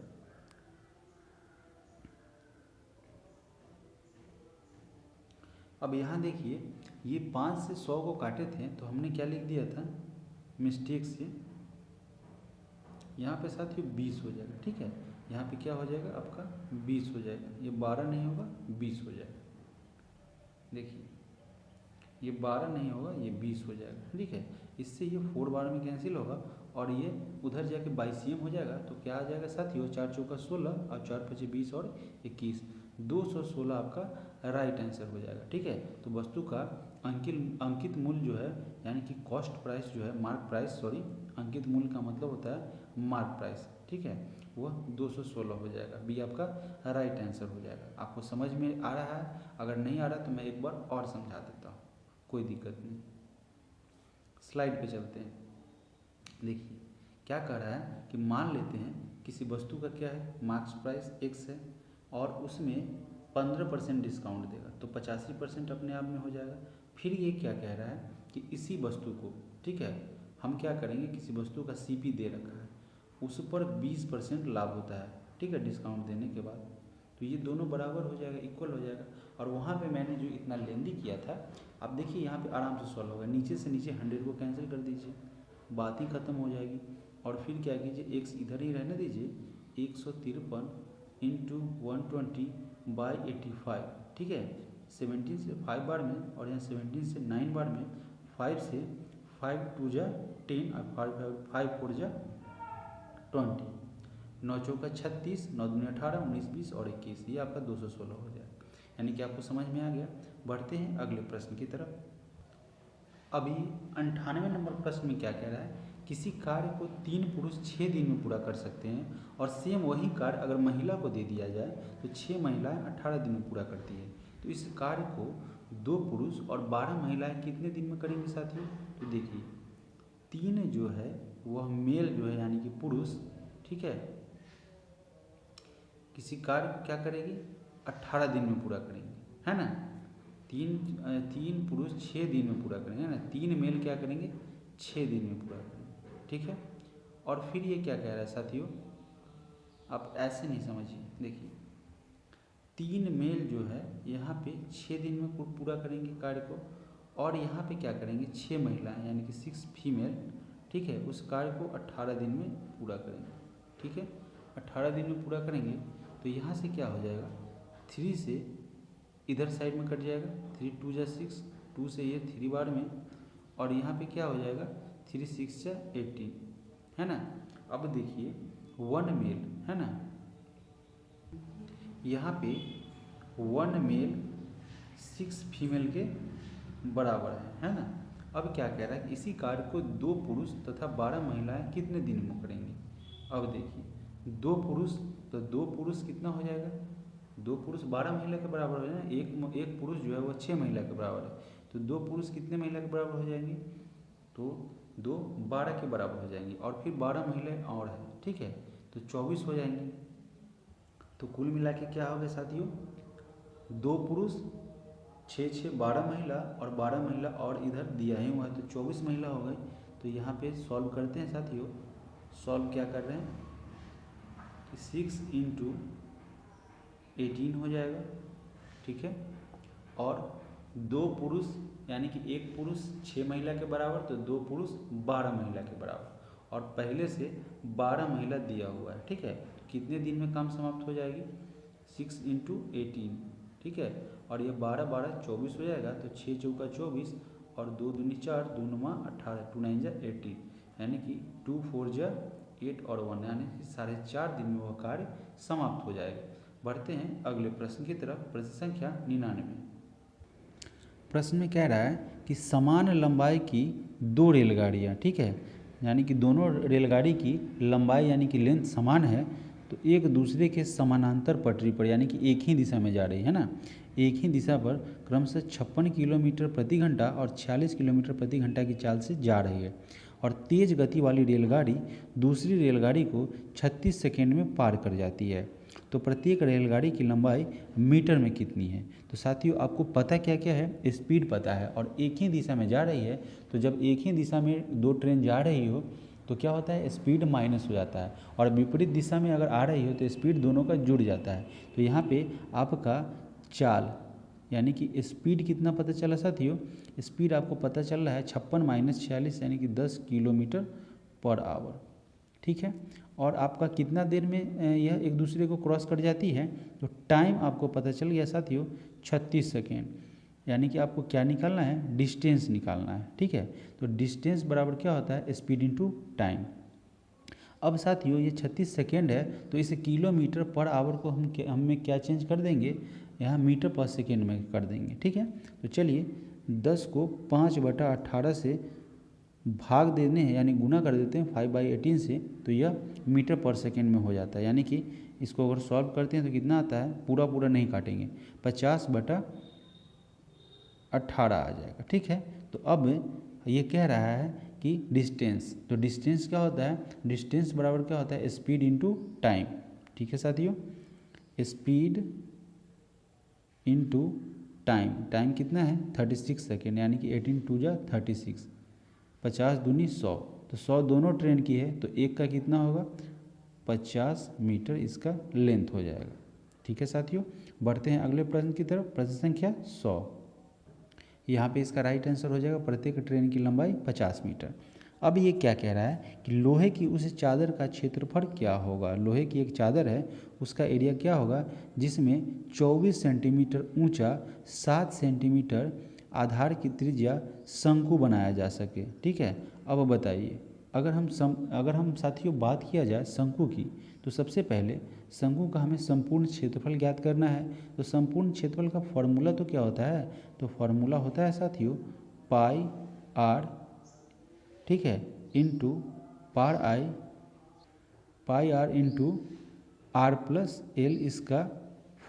अब यहाँ देखिए ये 5 से 100 को काटे थे तो हमने क्या लिख दिया था मिस्टेक से? यहाँ पे साथियों 20 हो जाएगा, ठीक है। यहाँ पे क्या हो जाएगा आपका? 20 हो जाएगा। ये 12 नहीं होगा, 20 हो जाएगा। देखिए ये 12 नहीं होगा, ये 20 हो जाएगा, ठीक है। इससे ये 4 बार में कैंसिल होगा और ये उधर जाके 22 हो जाएगा। तो क्या आ जाएगा साथियों, 4 चौका 16 और 4 पचे 20 और 21, 216 आपका राइट आंसर हो जाएगा, ठीक है। तो वस्तु का अंकित मूल्य जो है यानी कि कॉस्ट प्राइस जो है, मार्क प्राइस, सॉरी, अंकित मूल्य का मतलब होता है मार्क प्राइस, ठीक है, वह 216 हो जाएगा। बी आपका राइट आंसर हो जाएगा। आपको समझ में आ रहा है? अगर नहीं आ रहा तो मैं एक बार और समझा देता हूँ, कोई दिक्कत नहीं। स्लाइड पे चलते हैं। देखिए क्या कह रहा है कि मान लेते हैं किसी वस्तु का क्या है, मार्क्स प्राइस x है और उसमें 15% डिस्काउंट देगा, तो 85% अपने आप में हो जाएगा। फिर ये क्या कह रहा है कि इसी वस्तु को, ठीक है, हम क्या करेंगे, किसी वस्तु का CP दे रखा है, उस पर 20% लाभ होता है, ठीक है, डिस्काउंट देने के बाद। तो ये दोनों बराबर हो जाएगा, इक्वल हो जाएगा। और वहाँ पे मैंने जो इतना लेंदी किया था, अब देखिए यहाँ पे आराम से सॉल्व होगा। नीचे से नीचे 100 को कैंसिल कर दीजिए, बात ही खत्म हो जाएगी। और फिर क्या कीजिए, x इधर ही रहने दीजिए, 153 इंटू 120/85, ठीक है। 17 से 5 बार में और यहाँ 17 से 9 बार में, 5 से 5 2 जा 10 और 5 4 जा 20, 9 चौका 36, 9 दूनी 18, 19 20 और 21, ये आपका 216 हो जाएगा। यानी कि आपको समझ में आ गया। बढ़ते हैं अगले प्रश्न की तरफ। अभी 98वें नंबर प्रश्न में क्या कह रहा है, किसी कार्य को 3 पुरुष 6 दिन में पूरा कर सकते हैं और सेम वही कार्य अगर महिला को दे दिया जाए तो 6 महिलाएं 18 दिन में पूरा करती है। तो इस कार्य को 2 पुरुष और 12 महिलाएं कितने दिन में करेंगे साथियों? तो देखिए 3 जो है वह मेल जो है यानी कि पुरुष, ठीक है, किसी कार्य को क्या करेगी, 18 दिन में पूरा करेंगे, है ना। तीन पुरुष 6 दिन में पूरा करेंगे, है ना। 3 मेल क्या करेंगे, 6 दिन में पूरा करेंगे, ठीक है। और फिर ये क्या कह रहा है साथियों, आप ऐसे नहीं समझिए, देखिए 3 मेल जो है यहाँ पे 6 दिन में पूरा करेंगे कार्य को, और यहाँ पे क्या करेंगे, 6 महिलाएं यानी कि 6 फीमेल, ठीक है, उस कार्य को 18 दिन में पूरा करेंगे, ठीक है। 18 दिन में पूरा करेंगे तो यहाँ से क्या हो जाएगा, 3 से इधर साइड में कट जाएगा, 3 2 जा 6, 2 से ये 3 बार में, और यहाँ पे क्या हो जाएगा, 3 6 जा 18, है ना। अब देखिए 1 मेल, है ना, यहाँ पे 1 मेल 6 फीमेल के बराबर है ना। अब क्या कह रहा है कि इसी कार्य को 2 पुरुष तथा 12 महिलाएं कितने दिन में करेंगे। अब देखिए 2 पुरुष, तो 2 पुरुष कितना हो जाएगा, 2 पुरुष 12 महिला के बराबर हो जाएगा। एक पुरुष जो है वो 6 महिला के बराबर है, तो 2 पुरुष कितने महिला के बराबर हो जाएंगे, तो 2 12 के बराबर हो जाएंगे, और फिर 12 महिलाएं और है, ठीक है, तो 24 हो जाएंगे। तो कुल मिला के क्या हो गया साथियों, 2 पुरुष 6 6 12 महिला और 12 महिला और इधर दिया ही हुआ है, तो 24 महिला हो गई। तो यहाँ पे सॉल्व करते हैं साथियों। सॉल्व क्या कर रहे हैं कि 6 इंटू 18 हो जाएगा, ठीक है। और 2 पुरुष यानी कि 1 पुरुष 6 महिला के बराबर, तो 2 पुरुष 12 महिला के बराबर, और पहले से 12 महिला दिया हुआ है, ठीक है। कितने दिन में काम समाप्त हो जाएगी, 6 इंटू 18, ठीक है। और ये 12 12 24 हो जाएगा, तो 6 चौका 24 और 2 दूनी 4, 2 9 18, 2 9 जा 18, यानी कि 2 4 जा 8 और 1, यानी कि 4.5 दिन में वह कार्य समाप्त हो जाएगा। बढ़ते हैं अगले प्रश्न की तरफ। प्रश्न संख्या 99। प्रश्न में कह रहा है कि समान लंबाई की 2 रेलगाड़ियाँ, ठीक है, यानी कि दोनों रेलगाड़ी की लंबाई यानी कि लेंथ समान है, तो एक दूसरे के समानांतर पटरी पर यानी कि एक ही दिशा में जा रही है ना, एक ही दिशा पर क्रमशः 56 किलोमीटर प्रति घंटा और 46 किलोमीटर प्रति घंटा की चाल से जा रही है, और तेज गति वाली रेलगाड़ी दूसरी रेलगाड़ी को 36 सेकेंड में पार कर जाती है। तो प्रत्येक रेलगाड़ी की लंबाई मीटर में कितनी है। तो साथियों आपको पता क्या क्या है, स्पीड पता है, और एक ही दिशा में जा रही है, तो जब एक ही दिशा में 2 ट्रेन जा रही हो तो क्या होता है, स्पीड माइनस हो जाता है, और विपरीत दिशा में अगर आ रही हो तो स्पीड दोनों का जुड़ जाता है। तो यहाँ पे आपका चाल यानी कि स्पीड कितना पता चला साथियों, स्पीड आपको पता चल रहा है 56 - 46 यानी कि 10 किलोमीटर पर आवर, ठीक है। और आपका कितना देर में यह एक दूसरे को क्रॉस कर जाती है, तो टाइम आपको पता चल गया साथियों 36 सेकेंड, यानी कि आपको क्या निकालना है, डिस्टेंस निकालना है। ठीक है, तो डिस्टेंस बराबर क्या होता है, स्पीड इनटू टाइम। अब साथियों ये 36 सेकेंड है, तो इसे किलोमीटर पर आवर को हम क्या चेंज कर देंगे, यहाँ मीटर पर सेकेंड में कर देंगे। ठीक है, तो चलिए 10 को 5/18 से भाग देने हैं, यानी गुना कर देते हैं 5/18 से, तो यह मीटर पर सेकेंड में हो जाता है। यानी कि इसको अगर सॉल्व करते हैं तो कितना आता है, पूरा पूरा नहीं काटेंगे, 50/18 आ जाएगा। ठीक है, तो अब ये कह रहा है कि डिस्टेंस, तो डिस्टेंस क्या होता है, डिस्टेंस बराबर क्या होता है, स्पीड इनटू टाइम। ठीक है साथियों, स्पीड इनटू टाइम, टाइम कितना है 36 सेकेंड, यानी कि 18 × 36, 50 दूनी 100, तो 100 दोनों ट्रेन की है, तो एक का कितना होगा, 50 मीटर इसका लेंथ हो जाएगा। ठीक है साथियों, बढ़ते हैं अगले प्रश्न की तरफ। प्रश्न संख्या 100, यहाँ पे इसका राइट आंसर हो जाएगा प्रत्येक ट्रेन की लंबाई 50 मीटर। अब ये क्या कह रहा है कि लोहे की उस चादर का क्षेत्रफल क्या होगा। लोहे की एक चादर है, उसका एरिया क्या होगा, जिसमें 24 सेंटीमीटर ऊंचा, 7 सेंटीमीटर आधार की त्रिज्या शंकु बनाया जा सके। ठीक है, अब बताइए, अगर हम साथियों बात किया जाए शंकु की, तो सबसे पहले शंकु का हमें संपूर्ण क्षेत्रफल ज्ञात करना है। तो संपूर्ण क्षेत्रफल का फॉर्मूला तो क्या होता है, तो फॉर्मूला होता है साथियों पाई आर, ठीक है, into pi are into are plus L, इसका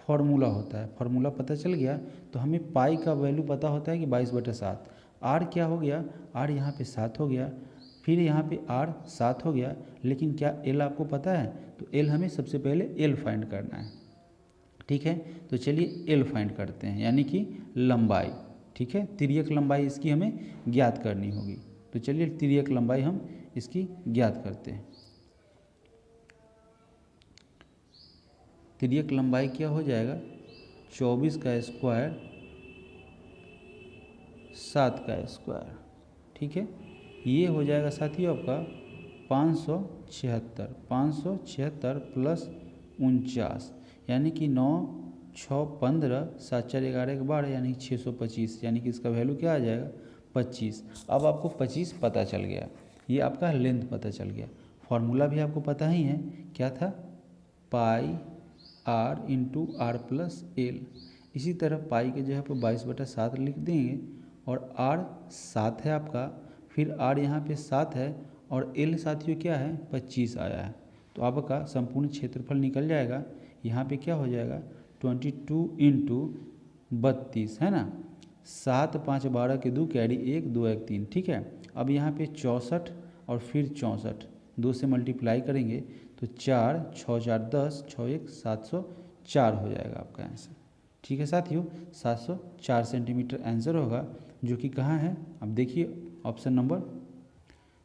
फॉर्मूला होता है। फॉर्मूला पता चल गया, तो हमें पाई का वैल्यू पता होता है कि 22/7। आर क्या हो गया, आर यहाँ पे 7 हो गया, फिर यहाँ पे आर 7 हो गया, लेकिन क्या एल आपको पता है, तो एल हमें सबसे पहले एल फाइंड करना है। ठीक है, तो चलिए एल फाइंड करते हैं, यानी कि लंबाई। ठीक है, तिर्यक लंबाई इसकी हमें ज्ञात करनी होगी, तो चलिए तिर्यक लंबाई हम इसकी ज्ञात करते हैं। तिर्यक लंबाई क्या हो जाएगा, 24 का स्क्वायर 7 का स्क्वायर। ठीक है, ये हो जाएगा साथियों आपका 576 प्लस 49, यानी कि 9, 6, 15, 7, 4, 11, 12, यानी 625, यानी कि इसका वैल्यू क्या आ जाएगा 25। अब आपको 25 पता चल गया, ये आपका लेंथ पता चल गया। फॉर्मूला भी आपको पता ही है, क्या था, pi are into are plus l. इसी तरह पाई के जगह पर 22/7 लिख देंगे, और आर 7 है आपका, फिर आर यहाँ पे 7 है, और एल साथियों क्या है 25 आया है, तो आपका संपूर्ण क्षेत्रफल निकल जाएगा। यहाँ पे क्या हो जाएगा 22 × 32 है ना, 7, 5, 12 के 2 कैरी 1, 2, 1, 3। ठीक है, अब यहाँ पे 64 और फिर 64, 2 से मल्टीप्लाई करेंगे तो 4, 6, 4, 10, 6, 1, 704 हो जाएगा आपका आंसर। ठीक है साथियों, 704 सेंटीमीटर आंसर होगा, जो कि कहाँ है, अब देखिए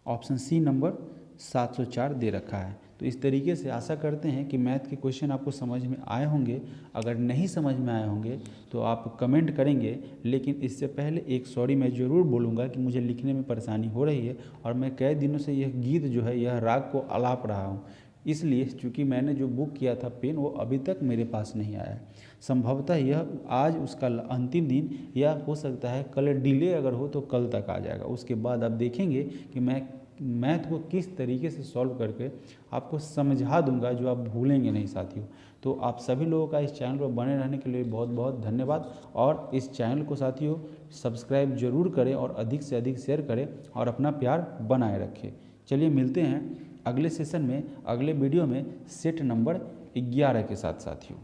ऑप्शन सी नंबर 704 दे रखा है। तो इस तरीके से आशा करते हैं कि मैथ के क्वेश्चन आपको समझ में आए होंगे। अगर नहीं समझ में आए होंगे तो आप कमेंट करेंगे, लेकिन इससे पहले एक सॉरी मैं ज़रूर बोलूँगा कि मुझे लिखने में परेशानी हो रही है, और मैं कई दिनों से यह गीत जो है, यह राग को आलाप रहा हूँ, इसलिए चूँकि मैंने जो बुक किया था पेन, वो अभी तक मेरे पास नहीं आया है। संभवतः यह आज उसका अंतिम दिन, या हो सकता है कल डिले अगर हो तो कल तक आ जाएगा। उसके बाद आप देखेंगे कि मैं मैथ को किस तरीके से सॉल्व करके आपको समझा दूंगा, जो आप भूलेंगे नहीं साथियों। तो आप सभी लोगों का इस चैनल पर बने रहने के लिए बहुत बहुत धन्यवाद, और इस चैनल को साथियों सब्सक्राइब जरूर करें, और अधिक से अधिक शेयर करें, और अपना प्यार बनाए रखें। चलिए मिलते हैं अगले सेशन में, अगले वीडियो में सेट नंबर 11 के साथ साथियों।